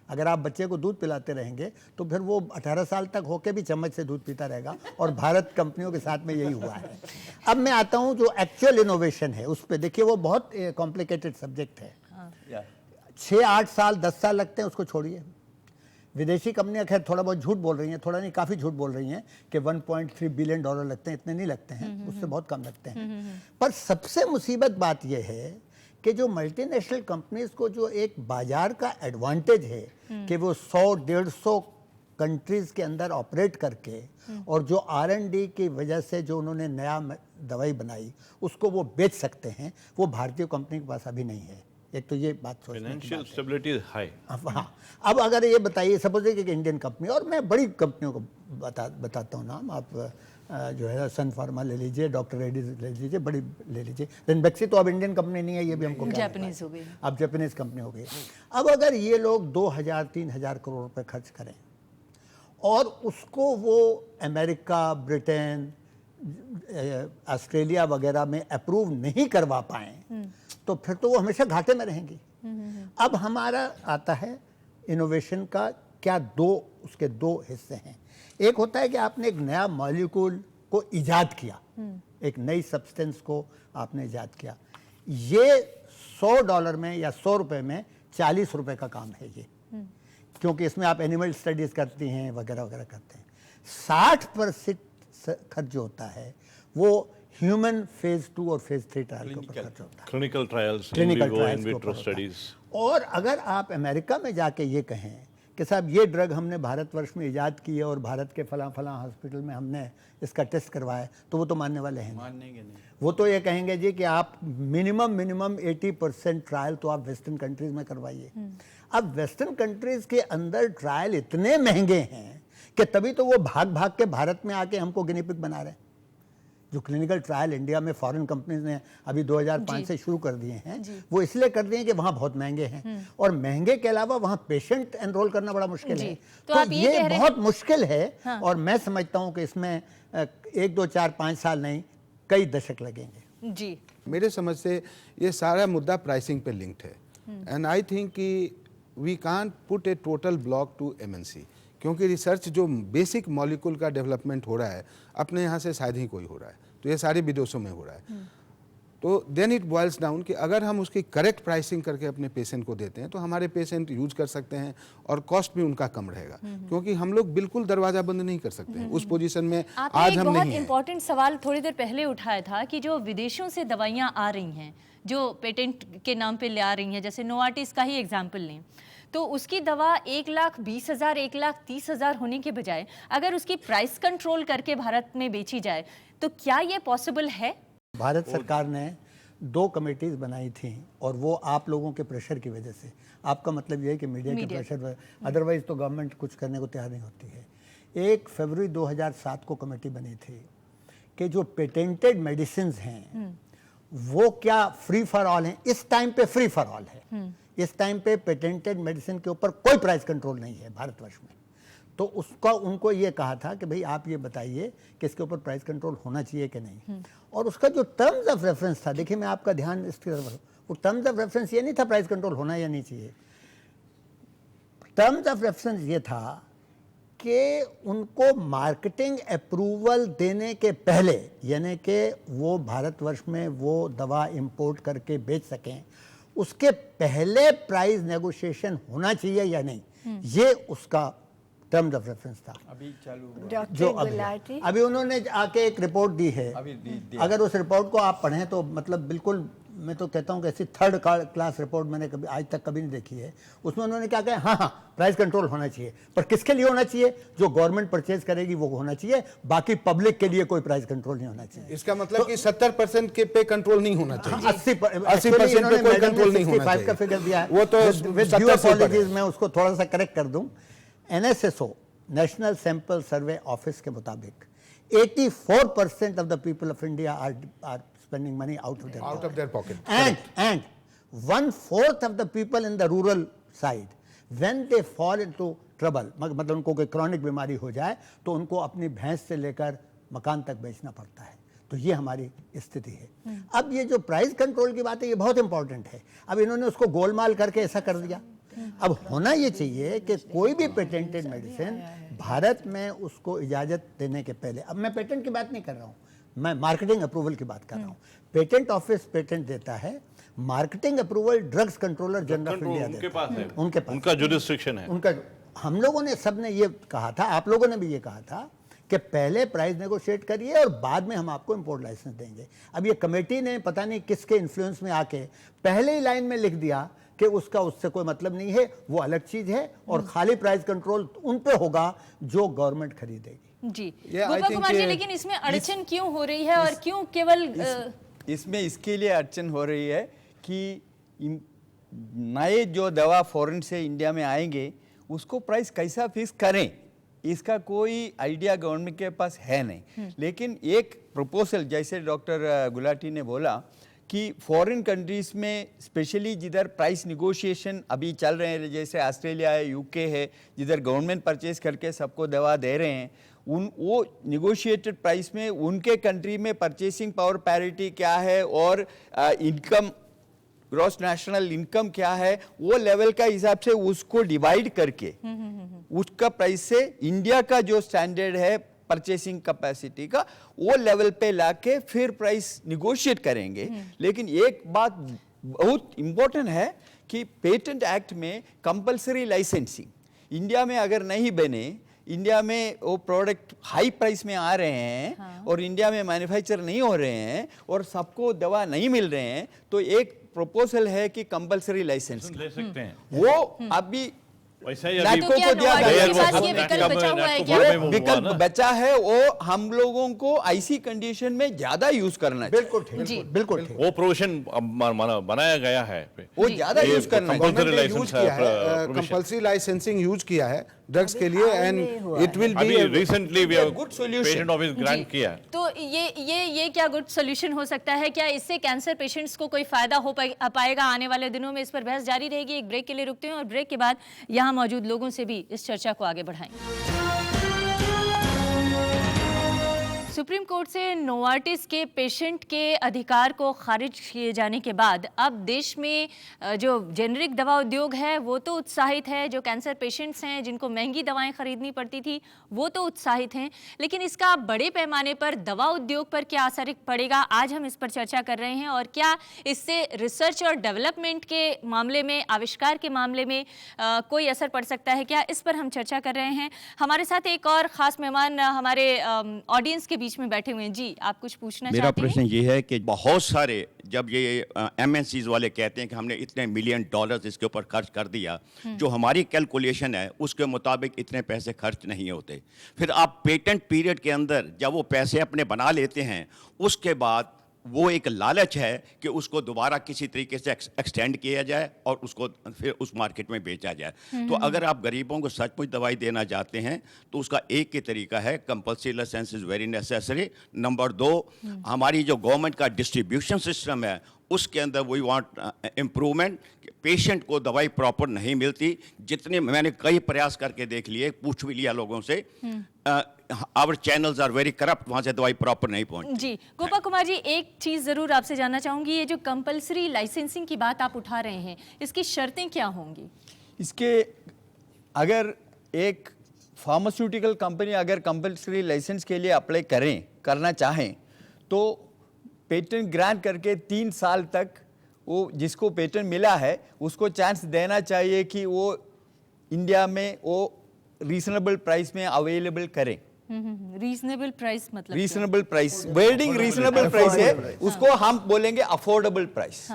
अगर आप बच्चे को दूध पिलाते रहेंगे, तो फिर वो 18 साल तक होके भी चम्मच से दूध पीता रहेगा, और भारत कंपनियों के साथ में यही हुआ है। अब मैं आता हूँ जो एक्चुअल इनोवेशन है उस पर। देखिए वो बहुत कॉम्प्लिकेटेड सब्जेक्ट है। 6-8 साल 10 साल लगते हैं, उसको छोड़िए। विदेशी कंपनियां खैर थोड़ा बहुत झूठ बोल रही हैं, थोड़ा नहीं काफ़ी झूठ बोल रही हैं कि $1.3 बिलियन लगते हैं। इतने नहीं लगते हैं, उससे बहुत कम लगते हैं। पर सबसे मुसीबत बात यह है कि जो मल्टीनेशनल कंपनीज को जो एक बाजार का एडवांटेज है कि वो 100-150 कंट्रीज के अंदर ऑपरेट करके, और जो R&D की वजह से जो उन्होंने नया दवाई बनाई उसको वो बेच सकते हैं, वो भारतीय कंपनी के पास अभी नहीं है। एक तो ये बात सोचने की फाइनेंशियल बात है। Stability is high. हाँ, अब अगर ये बताइए, सपोज कि इंडियन कंपनी, और मैं बड़ी कंपनियों को बताता हूँ नाम, आप जो है सन फार्मा ले लीजिए, डॉक्टर रेड्डीज ले लीजिए, बड़ी ले लीजिए। रेनबेक्सी तो अब इंडियन कंपनी नहीं है, ये भी हमको जापानीज हो गई, अब जापानीज कंपनी हो गई। अब अगर ये लोग 2000-3000 करोड़ रुपए खर्च करें और उसको वो अमेरिका, ब्रिटेन, ऑस्ट्रेलिया वगैरह में अप्रूव नहीं करवा पाए, तो फिर तो वो हमेशा घाटे में रहेंगी। अब हमारा आता है इनोवेशन का क्या, उसके दो हिस्से हैं। एक होता है कि आपने एक नया मॉलिक्यूल को इजाद किया, एक नई सब्सटेंस को आपने इजाद किया। ये $100 में या ₹100 में 40 रुपए का काम है ये, क्योंकि इसमें आप एनिमल स्टडीज करती हैं वगैरह वगैरह करते हैं। 60% खर्च जो होता है वो ह्यूमन फेज 2 और फेज 3 ट्रायल के ऊपर खर्च होता है, clinical trials, in clinical Vivo, trials इन के विट्रो ऊपर होता है। स्टडीज। और अगर आप अमेरिका में जाके ये कहें कि साहब ये ड्रग हमने भारतवर्ष में इजाद की है और भारत के फलां फलां हॉस्पिटल में हमने इसका टेस्ट करवाया, तो वो तो मानने वाले हैं नहीं। वो तो ये कहेंगे जी कि आप मिनिमम 80% ट्रायल तो आप वेस्टर्न कंट्रीज में करवाइए। अब वेस्टर्न कंट्रीज के अंदर ट्रायल इतने महंगे हैं कि तभी तो वो भाग भाग के भारत में आके हमको गिनी पिग बना रहे हैं। जो क्लिनिकल ट्रायल इंडिया में फॉरेन कंपनीज ने अभी 2005 से शुरू कर दिए हैं, वो इसलिए कर दिए हैं कि वहाँ बहुत महंगे हैं, और महंगे के अलावा वहाँ पेशेंट एनरोल करना बड़ा मुश्किल है। तो आप ये कह रहे बहुत मुश्किल है। हाँ। और मैं समझता हूँ कि इसमें 1, 2, 4, 5 साल नहीं, कई दशक लगेंगे। जी, मेरे समझ से ये सारा मुद्दा प्राइसिंग पे लिंक्ड है। एंड आई थिंक कि we can't put a total block to MNC, क्योंकि रिसर्च जो बेसिक मॉलिक्यूल का डेवलपमेंट हो रहा है अपने यहाँ से शायद ही कोई हो रहा है, तो ये सारे विदेशों में हो रहा है। तो देन इट बॉयल्स डाउन कि अगर हम उसकी करेक्ट प्राइसिंग करके अपने पेशेंट को देते हैं तो हमारे पेशेंट यूज कर सकते हैं और कॉस्ट भी उनका कम रहेगा, क्योंकि हम लोग बिल्कुल दरवाजा बंद नहीं कर सकते हैं। उस पोजीशन में आज हम नहीं हैं। बहुत इंपॉर्टेंट सवाल थोड़ी देर पहले उठाया था कि जो विदेशों से दवाइयाँ आ रही हैं, जो पेटेंट के नाम पे ले आ रही हैं, जैसे नोवार्टिस का ही एग्जाम्पल लें, तो उसकी दवा 1,20,000 1,30,000 होने के बजाय अगर उसकी प्राइस कंट्रोल करके भारत में बेची जाए, तो क्या ये पॉसिबल है? भारत सरकार ने 2 कमेटीज बनाई थी, और वो आप लोगों के प्रेशर की वजह से, आपका मतलब ये है कि मीडिया के प्रेशर, अदरवाइज तो गवर्नमेंट कुछ करने को तैयार नहीं होती है। 1 फरवरी 2007 को कमेटी बनी थी कि जो पेटेंटेड मेडिसिन हैं वो क्या फ्री फॉर ऑल हैं। इस टाइम पे फ्री फॉर ऑल है, इस टाइम पे पेटेंटेड मेडिसिन के ऊपर कोई प्राइस कंट्रोल नहीं है भारतवर्ष में। तो उसका उनको ये कहा था कि भाई आप ये बताइए कि इसके ऊपर प्राइस कंट्रोल होना चाहिए कि नहीं। और उसका जो टर्म्स ऑफ रेफरेंस था, देखिए मैं आपका ध्यान इस तरफ, वो टर्म्स ऑफ रेफरेंस ये नहीं था प्राइस कंट्रोल होना या नहीं चाहिए। टर्म्स ऑफ रेफरेंस ये था कि उनको मार्केटिंग अप्रूवल देने के पहले, यानी कि वो भारतवर्ष में वो दवा इंपोर्ट करके बेच सकें, उसके पहले प्राइस नेगोशिएशन होना चाहिए या नहीं, ये उसका टर्म्स ऑफ रेफरेंस था। अभी चालू हुआ। जो डॉक्टर गुलाटी, अभी उन्होंने आके एक रिपोर्ट दी है, अभी दी अगर उस रिपोर्ट को आप पढ़ें तो मतलब बिल्कुल, मैं तो कहता हूँ कि ऐसी थर्ड क्लास रिपोर्ट मैंने कभी आज तक कभी नहीं देखी है। उसमें उन्होंने क्या कहा, हाँ प्राइस कंट्रोल होना चाहिए, पर किसके लिए होना चाहिए? जो गवर्नमेंट परचेज करेगी वो होना चाहिए, बाकी पब्लिक के लिए कोई प्राइस कंट्रोल नहीं होना चाहिए। इसका मतलब कि 70% के पे कंट्रोल नहीं होना चाहिए। 80% पे कोई कंट्रोल नहीं होना चाहिए। का फिगर दिया है, वो तो with 70 due से ऊपर है। apologies, मैं उसको थोड़ा सा करेक्ट कर दूं। NSSO national sample survey office के मुताबिक 84% of the people of India are spending money out of their pocket. And 1/4 of the people in the rural side, when they fall into trouble, मतलब उनको कोई क्रॉनिक बीमारी हो जाए तो उनको अपनी भैंस से लेकर मकान तक बेचना पड़ता है। तो ये हमारी स्थिति है। अब ये जो प्राइस कंट्रोल की बात है ये बहुत इंपॉर्टेंट है। अब इन्होंने उसको गोलमाल करके ऐसा कर दिया। अब होना ये चाहिए कि कोई भी पेटेंटेड मेडिसिन भारत में उसको इजाज़त देने के पहले, अब मैं पेटेंट की बात नहीं कर रहा हूँ, मैं मार्केटिंग अप्रूवल की बात कर रहा हूँ। पेटेंट ऑफिस पेटेंट देता है, marketing approval drugs controller general of India उनके देता पास है। है, उनके पास, उनका जुरिस्डिक्शन है। उनका, हम लोगों ने सबने ये कहा था, आप लोगों ने भी ये कहा था कि पहले प्राइस नेगोशिएट करिए और बाद में हम आपको इंपोर्ट लाइसेंस देंगे। अब ये कमेटी ने पता नहीं किसके इन्फ्लुएंस में आके पहले ही लाइन में लिख दिया कि उसका उससे कोई मतलब नहीं है, वो अलग चीज है और खाली प्राइस कंट्रोल उन पे होगा जो गवर्नमेंट खरीदेगी। जी Yeah, I Gopa think Kumar ji, कि लेकिन इसमें अड़चन क्यों हो रही है और क्यों केवल इसमें इसके लिए अड़चन हो रही है कि नए जो दवा फॉरेन से इंडिया में आएंगे उसको प्राइस कैसा फिक्स करें, इसका कोई आइडिया गवर्नमेंट के पास है नहीं। लेकिन एक प्रपोजल, जैसे डॉक्टर गुलाटी ने बोला कि फॉरेन कंट्रीज में स्पेशली जिधर प्राइस निगोशिएशन अभी चल रहे हैं, जैसे ऑस्ट्रेलिया है, यूके है, जिधर गवर्नमेंट परचेज करके सबको दवा दे रहे हैं, वो निगोशिएटेड प्राइस में उनके कंट्री में परचेसिंग पावर पैरिटी क्या है और इनकम, ग्रॉस नेशनल इनकम क्या है, वो लेवल का हिसाब से उसको डिवाइड करके उसका प्राइस से इंडिया का जो स्टैंडर्ड है परचेसिंग कैपेसिटी का, वो लेवल पे लाके फिर प्राइस निगोशिएट करेंगे। लेकिन एक बात बहुत इंपॉर्टेंट है कि पेटेंट एक्ट में कंपलसरी लाइसेंसिंग इंडिया में अगर नहीं बने, इंडिया में वो प्रोडक्ट हाई प्राइस में आ रहे हैं और इंडिया में मैन्युफैक्चर नहीं हो रहे हैं और सबको दवा नहीं मिल रहे हैं, तो एक प्रपोजल है कि कंपलसरी लाइसेंस ले सकते हैं। वो अभी वैसा ही लाखों अभी को दिया नोवार्डिस गया के पास है। ये विकल्प बचा हुआ है क्या? वो विकल्प हुआ ना। बचा है, वो हम लोगों को ऐसी कंडीशन में ज्यादा यूज करना चाहिए। बिल्कुल ठीक, जी। बिल्कुल ठीक। वो प्रोविजन बनाया गया है। वो ज्यादा ये यूज करना चाहिए। compulsory गवर्नमेंट ने यूज license किया है, provision। कंपल्सरी लाइसेंसिंग यूज किया है ड्रग्स के लिए, हाल में एंड हुआ इट विल अभी be recently we good solution। Patent office grant किया है। तो ये क्या गुड सोल्यूशन हो सकता है? क्या इससे कैंसर पेशेंट्स को कोई फायदा हो पाएगा आने वाले दिनों में? इस पर बहस जारी रहेगी। एक ब्रेक के लिए रुकते हैं और ब्रेक के बाद यहाँ मौजूद लोगों से भी इस चर्चा को आगे बढ़ाएंगे। सुप्रीम कोर्ट से नोवार्टिस के पेशेंट के अधिकार को खारिज किए जाने के बाद अब देश में जो जेनरिक दवा उद्योग है वो तो उत्साहित है, जो कैंसर पेशेंट्स हैं जिनको महंगी दवाएं खरीदनी पड़ती थी वो तो उत्साहित हैं, लेकिन इसका बड़े पैमाने पर दवा उद्योग पर क्या असर पड़ेगा, आज हम इस पर चर्चा कर रहे हैं। और क्या इससे रिसर्च और डेवलपमेंट के मामले में, आविष्कार के मामले में कोई असर पड़ सकता है क्या, इस पर हम चर्चा कर रहे हैं। हमारे साथ एक और ख़ास मेहमान हमारे ऑडियंस के बीच में बैठे हुए हैं। जी, आप कुछ पूछना मेरा चाहते हैं? प्रश्न ये है कि बहुत सारे जब ये MNCs वाले कहते हैं कि हमने इतने $1 मिलियन इसके ऊपर खर्च कर दिया, जो हमारी कैलकुलेशन है उसके मुताबिक इतने पैसे खर्च नहीं होते। फिर आप पेटेंट पीरियड के अंदर जब वो पैसे अपने बना लेते हैं, उसके बाद वो एक लालच है कि उसको दोबारा किसी तरीके से एक्सटेंड किया जाए और उसको फिर उस मार्केट में बेचा जाए। तो अगर आप गरीबों को सचमुच दवाई देना चाहते हैं तो उसका एक ही तरीका है, compulsory licence is very necessary. Number 2, हमारी जो गवर्नमेंट का डिस्ट्रीब्यूशन सिस्टम है उसके अंदर वी वांट इम्प्रूवमेंट। पेशेंट को दवाई प्रॉपर नहीं मिलती। जितने मैंने कई प्रयास करके देख लिए, पूछ भी लिया लोगों से, our channels are very corrupt, वहां से दवाई प्रॉपर नहीं पहुंचती। जी गोपा कुमार जी, एक चीज़ ज़रूर आपसे जानना चाहूँगी, ये जो कंपलसरी लाइसेंसिंग की बात आप उठा रहे हैं, इसकी शर्तें क्या होंगी? इसके अगर एक फार्मास्यूटिकल कंपनी अगर कंपलसरी लाइसेंस के लिए अप्लाई करना चाहें तो पेटेंट ग्रांट करके 3 साल तक वो जिसको पेटेंट मिला है उसको चांस देना चाहिए कि वो इंडिया में वो रीजनेबल प्राइस में अवेलेबल करें। रीजनेबल प्राइस मतलब reasonable price, wording reasonable price है, उसको हम बोलेंगे अफोर्डेबल प्राइस।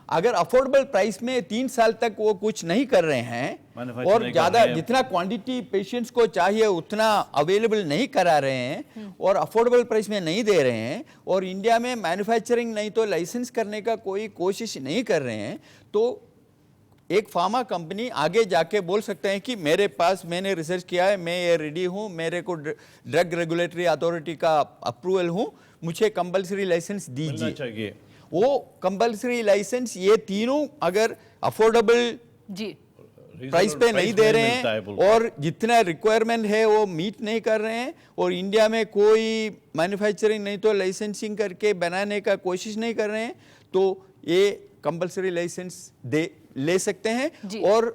अगर अफोर्डेबल प्राइस में 3 साल तक वो कुछ नहीं कर रहे हैं और ज्यादा जितना क्वांटिटी पेशेंट्स को चाहिए उतना अवेलेबल नहीं करा रहे हैं और अफोर्डेबल प्राइस में नहीं दे रहे हैं और इंडिया में मैन्युफैक्चरिंग नहीं तो लाइसेंस करने का कोई कोशिश नहीं कर रहे हैं, तो एक फार्मा कंपनी आगे जाके बोल सकते हैं कि मेरे पास मैंने रिसर्च किया है, मैं ये रेडी हूँ, मेरे को ड्रग रेगुलेटरी अथॉरिटी का अप्रूवल हूँ, मुझे कंपलसरी लाइसेंस दीजिए। वो कंपलसरी लाइसेंस ये तीनों अगर अफोर्डेबल प्राइस पे नहीं दे रहे हैं और जितना रिक्वायरमेंट है वो मीट नहीं कर रहे हैं और इंडिया में कोई मैन्युफैक्चरिंग नहीं तो लाइसेंसिंग करके बनाने का कोशिश नहीं कर रहे हैं, तो ये कंपलसरी लाइसेंस ले सकते हैं और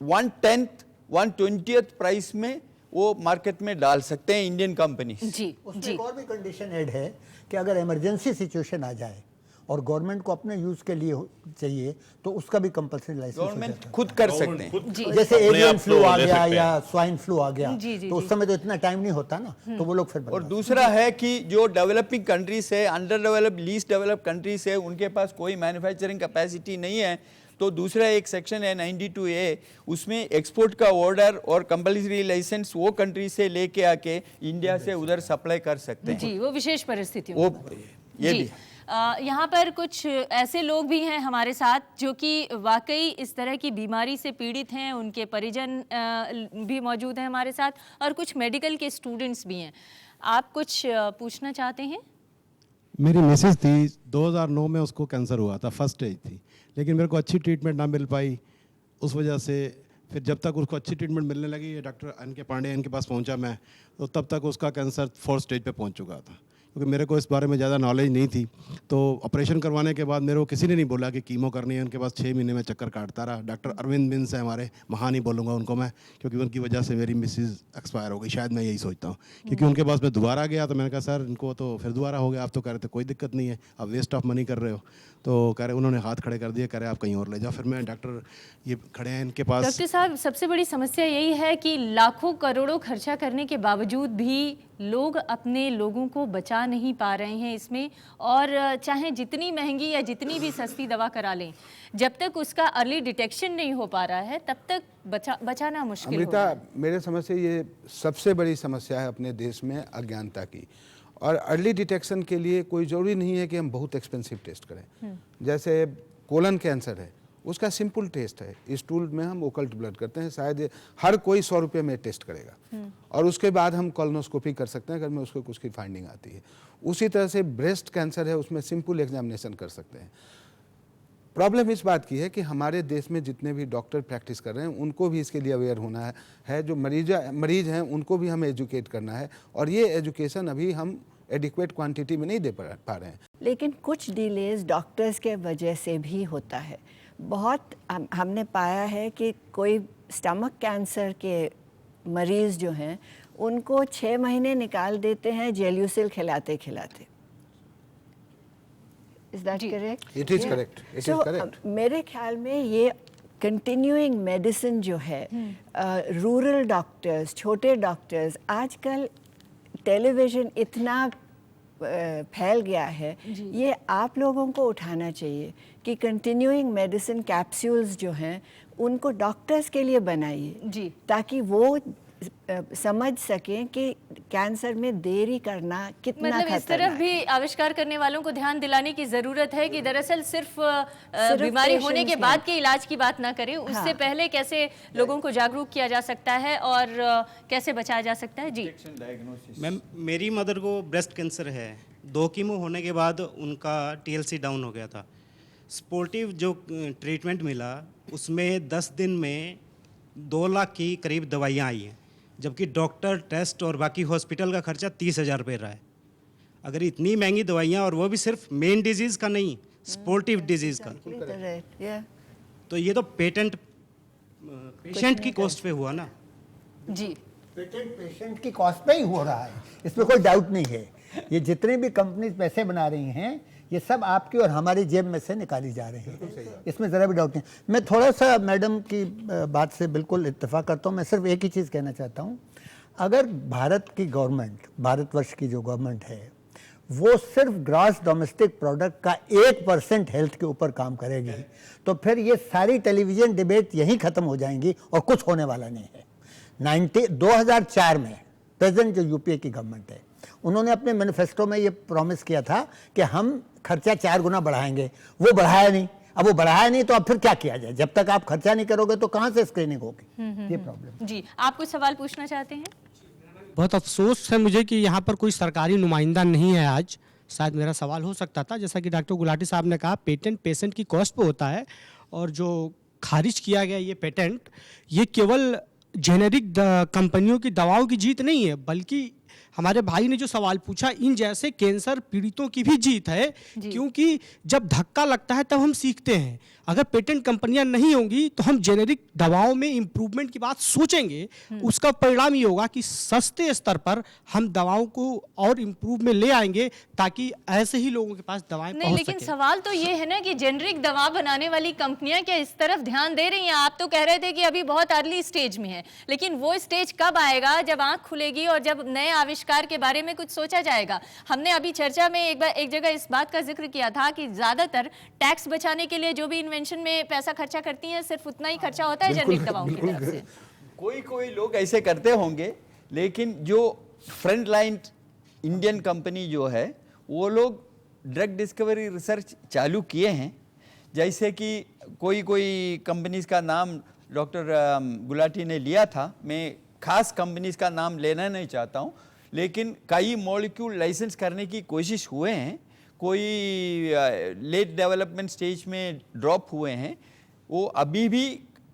1/10 1/20 प्राइस में वो मार्केट में डाल सकते हैं इंडियन कंपनी। जी उसमें एक और भी कंडीशन ऐड है कि अगर इमरजेंसी सिचुएशन आ जाए और गवर्नमेंट को अपने यूज के लिए चाहिए तो उसका भी कंपलसरी लाइसेंस गवर्नमेंट खुद कर सकते हैं। जैसे एवियन फ्लू आ गया या स्वाइन फ्लू आ गया जी, तो उस समय तो इतना टाइम नहीं होता ना, तो वो लोग फिर और दूसरा है कि जो डेवलपिंग कंट्रीज है, under develop least develop countries है, उनके पास कोई मैन्युफैक्चरिंग कैपेसिटी नहीं है, तो दूसरा एक सेक्शन है 92A, उसमें एक्सपोर्ट का ऑर्डर और कंपलसरी लाइसेंस वो कंट्री से लेके आके इंडिया से उधर सप्लाई कर सकते हैं। जी, वो विशेष परिस्थितियों वो में। ये जी, भी यहाँ पर कुछ ऐसे लोग भी हैं हमारे साथ जो कि वाकई इस तरह की बीमारी से पीड़ित हैं, उनके परिजन भी मौजूद हैं हमारे साथ और कुछ मेडिकल के स्टूडेंट्स भी हैं। आप कुछ पूछना चाहते हैं? मेरी मिसेज थी, 2009 में उसको कैंसर हुआ था, फर्स्ट स्टेज थी, लेकिन मेरे को अच्छी ट्रीटमेंट ना मिल पाई। उस वजह से फिर जब तक उसको अच्छी ट्रीटमेंट मिलने लगी, डॉक्टर एन.के. पांडे इनके पास पहुंचा मैं, तो तब तक उसका कैंसर 4th स्टेज पे पहुंच चुका था। क्योंकि मेरे को इस बारे में ज़्यादा नॉलेज नहीं थी, तो ऑपरेशन करवाने के बाद मेरे को किसी ने नहीं बोला कि कीमो करनी है। उनके पास 6 महीने में चक्कर काटता रहा। डॉक्टर अरविंद बिन्स है हमारे, महान ही बोलूँगा उनको मैं, क्योंकि उनकी वजह से मेरी मिसेज एक्सपायर हो गई, शायद मैं यही सोचता हूँ। क्योंकि उनके पास मैं दोबारा गया तो मैंने कहा सर इनको तो फिर दोबारा हो गया, आप तो कह रहे थे कोई दिक्कत नहीं है, आप वेस्ट ऑफ मनी कर रहे हो। तो कह रहे, उन्होंने हाथ खड़े कर दिए, कह रहे आप कहीं और ले जाओ। फिर मैं डॉक्टर ये खड़े हैं इनके पास। डॉक्टर साहब, सबसे बड़ी समस्या यही है कि लाखों करोड़ों खर्चा करने के बावजूद भी लोग अपने लोगों को बचा नहीं पा रहे हैं इसमें, और चाहे जितनी महंगी या जितनी भी सस्ती दवा करा लें, जब तक उसका अर्ली डिटेक्शन नहीं हो पा रहा है तब तक बचाना मुश्किल हो रहा है। अमृता, मेरे समझ से ये सबसे बड़ी समस्या है अपने देश में, अज्ञानता की। और अर्ली डिटेक्शन के लिए कोई ज़रूरी नहीं है कि हम बहुत एक्सपेंसिव टेस्ट करें। जैसे कोलन कैंसर है, उसका सिंपल टेस्ट है, स्टूल में हम ओकल्ट ब्लड करते हैं, शायद हर कोई 100 रुपये में टेस्ट करेगा, और उसके बाद हम कॉलोनोस्कोपी कर सकते हैं अगर में उसको कुछ की फाइंडिंग आती है। उसी तरह से ब्रेस्ट कैंसर है, उसमें सिंपल एग्जामिनेशन कर सकते हैं। प्रॉब्लम इस बात की है कि हमारे देश में जितने भी डॉक्टर प्रैक्टिस कर रहे हैं उनको भी इसके लिए अवेयर होना है। जो मरीज हैं उनको भी हमें एजुकेट करना है, और ये एजुकेशन अभी हम एडिक्वेट क्वांटिटी में नहीं दे पा रहे हैं। लेकिन कुछ डिलेज डॉक्टर्स के वजह से भी होता है। बहुत हमने पाया है कि कोई स्टमक कैंसर के मरीज़ जो हैं उनको 6 महीने निकाल देते हैं जेल्यूसिल खिलाते खिलाते। Is that correct? It is correct, it is correct. मेरे ख्याल में ये कंटिन्यूइंग मेडिसिन जो है, रूरल डॉक्टर्स, छोटे डॉक्टर्स, आजकल टेलीविज़न इतना फैल गया है, ये आप लोगों को उठाना चाहिए कि कंटिन्यूइंग मेडिसिन कैप्सूल्स जो हैं उनको डॉक्टर्स के लिए बनाइए, ताकि वो समझ सकें कि कैंसर में देरी करना कितना मतलब खतरनाक इस तरफ है। भी आविष्कार करने वालों को ध्यान दिलाने की ज़रूरत है कि दरअसल सिर्फ बीमारी होने के बाद के इलाज की बात ना करें, उससे पहले कैसे लोगों को जागरूक किया जा सकता है और कैसे बचाया जा सकता है। जी मैम, मेरी मदर को ब्रेस्ट कैंसर है। 2 कीमो होने के बाद उनका TLC डाउन हो गया था। स्पोर्टिव जो ट्रीटमेंट मिला उसमें 10 दिन में 2 लाख की करीब दवाइयाँ आई हैं, जबकि डॉक्टर, टेस्ट और बाकी हॉस्पिटल का खर्चा 30,000 रुपये रहा है। अगर इतनी महंगी दवाइयाँ, और वो भी सिर्फ मेन डिजीज़ का नहीं, स्पोर्टिव डिजीज़ का, तो ये तो पेशेंट की कॉस्ट पे हुआ ना। जी, पेटेंट पेशेंट की कॉस्ट पे ही हो रहा है, इसमें कोई डाउट नहीं है। ये जितनी भी कंपनीज पैसे बना रही हैं, ये सब आपकी और हमारी जेब में से निकाली जा रही है, इसमें ज़रा भी डाउट नहीं। मैं थोड़ा सा मैडम की बात से बिल्कुल इत्तेफाक करता हूँ। मैं सिर्फ एक ही चीज़ कहना चाहता हूँ, अगर भारत की गवर्नमेंट, भारतवर्ष की जो गवर्नमेंट है, वो सिर्फ ग्रॉस डोमेस्टिक प्रोडक्ट का 1% हेल्थ के ऊपर काम करेगी, तो फिर ये सारी टेलीविज़न डिबेट यहीं ख़त्म हो जाएंगी और कुछ होने वाला नहीं है। 2004 में प्रेजेंट जो यूपीए की गवर्नमेंट है, उन्होंने अपने मैनिफेस्टो में ये प्रॉमिस किया था कि हम खर्चा 4 गुना बढ़ाएंगे। वो बढ़ाया नहीं। अब वो बढ़ाया नहीं तो अब फिर क्या किया जाए? जब तक आप खर्चा नहीं करोगे तो कहाँ से स्क्रीनिंग होगी? ये प्रॉब्लम। जी, आप कुछ सवाल पूछना चाहते हैं? बहुत अफसोस है मुझे कि यहाँ पर कोई सरकारी नुमाइंदा नहीं है आज। शायद मेरा सवाल हो सकता था, जैसा कि डॉक्टर गुलाटी साहब ने कहा, पेटेंट पेशेंट की कॉस्ट पे होता है, और जो खारिज किया गया ये पेटेंट, ये केवल जेनेरिक कंपनियों की दवाओं की जीत नहीं है, बल्कि हमारे भाई ने जो सवाल पूछा, इन जैसे कैंसर पीड़ितों की भी जीत है, क्योंकि जब धक्का लगता है तब हम सीखते हैं। अगर पेटेंट कंपनियां नहीं होंगी तो हम जेनेरिक दवाओं में इम्प्रूवमेंट की बात सोचेंगे, उसका परिणाम ये होगा कि सस्ते स्तर पर हम दवाओं को और इम्प्रूव में ले आएंगे, ताकि ऐसे ही लोगों के पास दवाएं नहीं, पहुंच लेकिन सकें। सवाल तो ये है ना कि जेनरिक दवा बनाने वाली कंपनियां क्या इस तरफ ध्यान दे रही हैं? आप तो कह रहे थे कि अभी बहुत अर्ली स्टेज में है, लेकिन वो स्टेज कब आएगा? जब आंख खुलेगी और जब नए आविष्कार के बारे में कुछ सोचा जाएगा। हमने अभी चर्चा में एक जगह इस बात का जिक्र किया था कि ज्यादातर टैक्स बचाने के लिए जो भी इन्वेंशन में पैसा खर्चा करती हैं, सिर्फ उतना ही खर्चा होता है जेनरिक दवाओं की तरफ से। कोई लोग ऐसे करते होंगे, लेकिन जो फ्रंट लाइन इंडियन कंपनी जो है, वो लोग ड्रग डिस्कवरी रिसर्च चालू किए हैं। जैसे कि कोई कंपनीज का नाम डॉक्टर गुलाटी ने लिया था, मैं खास कंपनीज का नाम लेना नहीं चाहता हूँ, लेकिन कई मॉलिक्यूल लाइसेंस करने की कोशिश हुए हैं, कोई लेट डेवलपमेंट स्टेज में ड्रॉप हुए हैं। वो अभी भी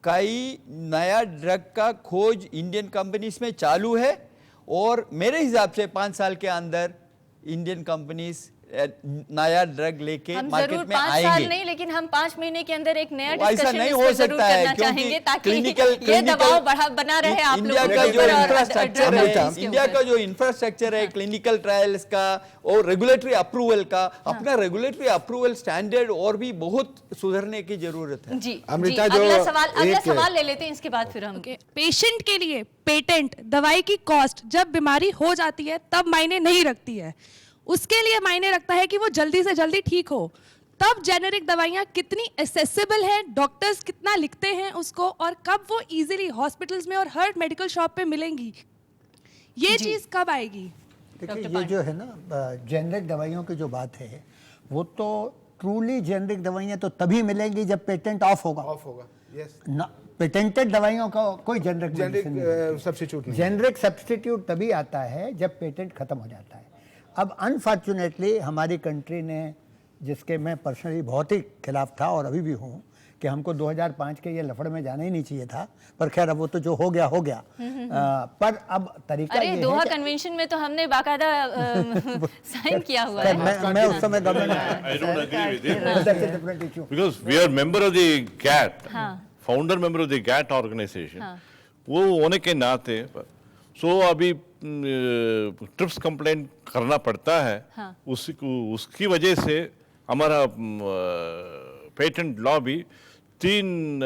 कई नया ड्रग का खोज इंडियन कंपनीज में चालू है, और मेरे हिसाब से 5 साल के अंदर इंडियन कंपनीज नया ड्रग लेके मार्केट में 5 आएंगे। साल नहीं, लेकिन हम 5 महीने के अंदर एक नया ऐसा डिस्कशन नहीं इस हो पे जरूर सकता है, करना क्योंकि चाहेंगे, ताकि क्लिनिकल ये दबाव बना रहे आप इंडिया लोगों का के जो ऊपर और इंफ्रास्ट्रक्चर ड्रग है, कंपनीज के इंडिया ऊपर। का जो इंफ्रास्ट्रक्चर है क्लिनिकल ट्रायल्स का और रेगुलेटरी अप्रूवल का, अपना रेगुलेटरी अप्रूवल स्टैंडर्ड और भी बहुत सुधरने की जरूरत है। जी, अमृता, जी, जो अगला एक- सवाल ले लेते हैं, इसके बाद फिर हम पेशेंट के लिए पेटेंट दवाई की कॉस्ट जब बीमारी हो जाती है तब मायने नहीं रखती है, उसके लिए मायने रखता है कि वो जल्दी से जल्दी ठीक हो। तब जेनेरिक दवाइयाँ कितनी एसेसिबल है, डॉक्टर्स कितना लिखते हैं उसको, और कब वो इजीली हॉस्पिटल्स में और हर मेडिकल शॉप पे मिलेंगी, ये चीज़ कब आएगी? देखिए, ये जो है ना जेनरिक दवाइयों की जो बात है, वो तो ट्रूली जेनरिक दवाइयाँ तो तभी मिलेंगी जब पेटेंट ऑफ होगा। यस, ना, पेटेंटेड दवाइयों का कोई जेनरिक जेनरिक सब्स्टिट्यूट नहीं। जेनरिक सब्स्टिट्यूट तभी आता है जब पेटेंट खत्म हो जाता है। अब अनफॉर्चुनेटली हमारी कंट्री ने, जिसके मैं पर्सनली बहुत ही खिलाफ था और अभी भी हूँ, कि हमको 2005 के ये लफड़ में जाना ही नहीं चाहिए था, पर खैर अब वो तो जो हो गया हो गया। पर अब तरीका अरे ये दोहा है कि कन्वेंशन में तो हमने बाकायदा साइन किया हुआ है। मैं उस समय I don't agree with you. That's a different issue. Because we are member of the GATT, founder member of the GATT organization. वो होने के नाते, सो अभी ट्रिप्स कंप्लेंट करना पड़ता है, उसकी वजह से हमारा पेटेंट लॉ भी 3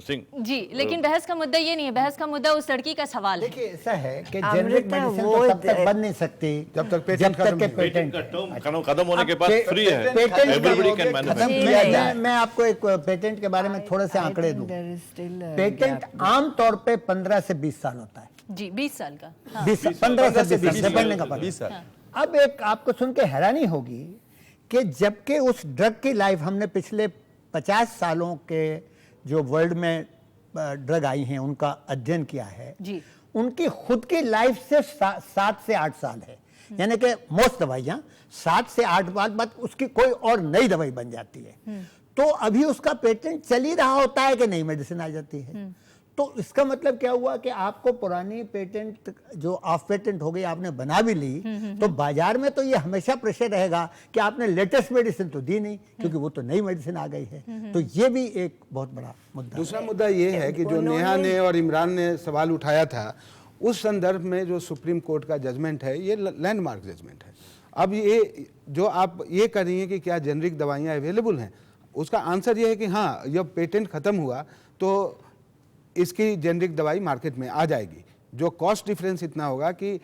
सिंह। जी, लेकिन बहस का मुद्दा ये नहीं है, बहस का मुद्दा उस लड़की का सवाल है। देखिए, ऐसा है कि अमृता, जेनरिक मेडिसिन वो तो तब तक बन नहीं सकती जब तक पेटेंट के खत्म पेटेंट का टर्म खत्म होने के बाद फ्री है, पेटेंट एवरीबॉडी कैन मैन्युफैक्चर। मैं आपको एक पेटेंट के बारे में थोड़े से आंकड़े दूं। पेटेंट आमतौर पे 15 से 20 साल होता है। जी, 20 साल का। 15 से 20 साल बनने का पड़ता 20 साल। अब एक आपको सुन के हैरानी होगी कि जबकि उस ड्रग की लाइफ हमने पिछले 50 सालों के जो वर्ल्ड में ड्रग आई हैं उनका अध्ययन किया है, जी। उनकी खुद की लाइफ से 7 से 8 साल है। यानी कि मोस्ट दवाइयाँ 7 से 8 बार बाद उसकी कोई और नई दवाई बन जाती है। तो अभी उसका पेटेंट चल ही रहा होता है कि नई मेडिसिन आ जाती है। तो इसका मतलब क्या हुआ कि आपको पुरानी पेटेंट जो ऑफ पेटेंट हो गई आपने बना भी ली, तो बाजार में तो ये हमेशा प्रेशर रहेगा कि आपने लेटेस्ट मेडिसिन तो दी नहीं, क्योंकि वो तो नई मेडिसिन आ गई है। तो ये भी एक बहुत बड़ा मुद्दा दूसरा मुद्दा ये है कि जो नेहा ने और इमरान ने सवाल उठाया था, उस संदर्भ में जो सुप्रीम कोर्ट का जजमेंट है ये लैंडमार्क जजमेंट है। अब ये जो आप ये कर रही हैं कि क्या जेनरिक दवाइयाँ अवेलेबल हैं, उसका आंसर ये है कि हाँ, जब पेटेंट खत्म हुआ तो इसकी जेनरिक दवाई मार्केट में आ जाएगी। जो कॉस्ट डिफरेंस इतना होगा कि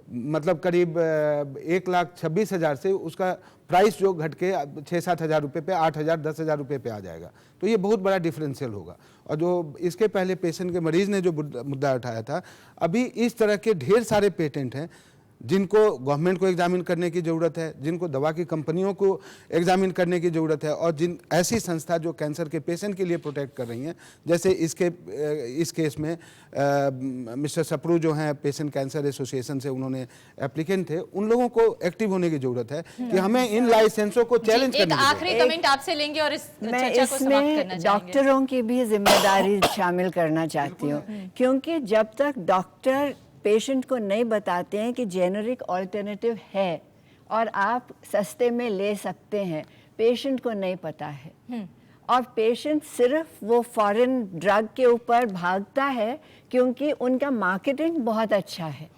मतलब करीब 1,26,000 से उसका प्राइस जो घट के 6-7 हज़ार रुपये पे 8,000 10,000 रुपये पे आ जाएगा। तो ये बहुत बड़ा डिफरेंशियल होगा। और जो इसके पहले पेशेंट के मरीज़ ने जो मुद्दा उठाया था, अभी इस तरह के ढेर सारे पेटेंट हैं जिनको गवर्नमेंट को एग्जामिन करने की ज़रूरत है, जिनको दवा की कंपनियों को एग्जामिन करने की ज़रूरत है, और जिन ऐसी संस्था जो कैंसर के पेशेंट के लिए प्रोटेक्ट कर रही हैं, जैसे इस केस में मिस्टर सप्रू जो हैं पेशेंट कैंसर एसोसिएशन से उन्होंने एप्लीकेंट थे, उन लोगों को एक्टिव होने की ज़रूरत है कि हमें इन लाइसेंसों को चैलेंज करने की आखिरी कमेंट आपसे लेंगे और इस मैं चर्चा को समाप्त करना इसमें चाहेंगे। डॉक्टरों की भी जिम्मेदारी शामिल करना चाहती हूँ, क्योंकि जब तक डॉक्टर पेशेंट को नहीं बताते हैं कि जेनरिक ऑल्टरनेटिव है और आप सस्ते में ले सकते हैं, पेशेंट को नहीं पता है। और पेशेंट सिर्फ वो फॉरेन ड्रग के ऊपर भागता है क्योंकि उनका मार्केटिंग बहुत अच्छा है,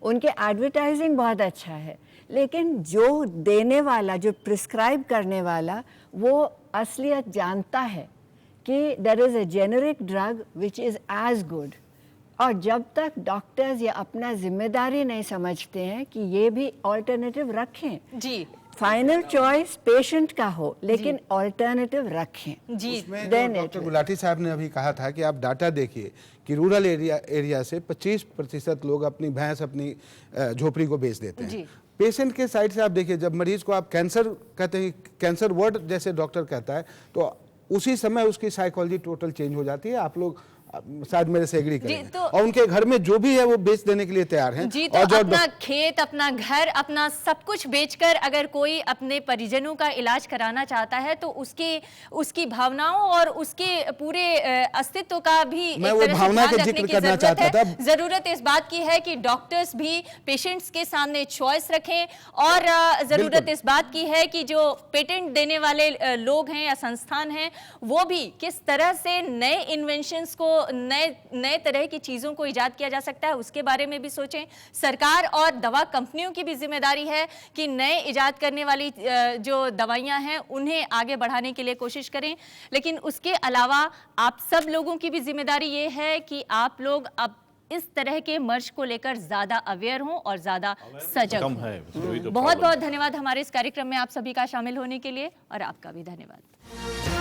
उनके एडवर्टाइजिंग बहुत अच्छा है, लेकिन जो देने वाला, जो प्रिस्क्राइब करने वाला, वो असलियत जानता है कि there is a generic drug which is as good. और जब तक डॉक्टर्स ये अपना जिम्मेदारी नहीं समझते हैं कि ये भी ऑल्टरनेटिव रखें, जी, फाइनल चॉइस पेशेंट का हो, लेकिन ऑल्टरनेटिव रखें। जी, उसमें जो डॉक्टर गुलाटी साहब ने अभी कहा था कि आप डाटा देखिए कि रूरल एरिया से 25% लोग अपनी भैंस, अपनी झोपड़ी को बेच देते हैं। पेशेंट के साइड से आप देखिए, जब मरीज को आप कैंसर कहते हैं, कैंसर वर्ड जैसे डॉक्टर कहता है, तो उसी समय उसकी साइकोलॉजी टोटल चेंज हो जाती है। आप लोग शायद मेरे से एग्री करेंगे, तो, और उनके घर में जो भी है वो बेच देने के लिए तैयार हैं। जी, तो और जो अपना खेत, अपना घर, अपना सब कुछ बेचकर अगर कोई अपने परिजनों का इलाज कराना चाहता है तो उसकी भावनाओं और उसके पूरे अस्तित्व का भी मैं वो भावना का जिक्र करना चाहता था। जरूरत इस बात की है कि डॉक्टर्स भी पेशेंट्स के सामने चॉइस रखें, और जरूरत इस बात की है कि जो पेटेंट देने वाले लोग हैं या संस्थान हैं, वो भी किस तरह से नए इन्वेंशंस को, नए तरह की चीजों को इजाद किया जा सकता है, उसके बारे में भी सोचें। सरकार और दवा कंपनियों की भी जिम्मेदारी है कि नए इजाद करने वाली जो दवाइयां हैं उन्हें आगे बढ़ाने के लिए कोशिश करें। लेकिन उसके अलावा आप सब लोगों की भी जिम्मेदारी ये है कि आप लोग अब इस तरह के मर्ज को लेकर ज्यादा अवेयर हों और ज्यादा सजग हों। बहुत बहुत धन्यवाद हमारे इस कार्यक्रम में आप सभी का शामिल होने के लिए, और आपका भी धन्यवाद।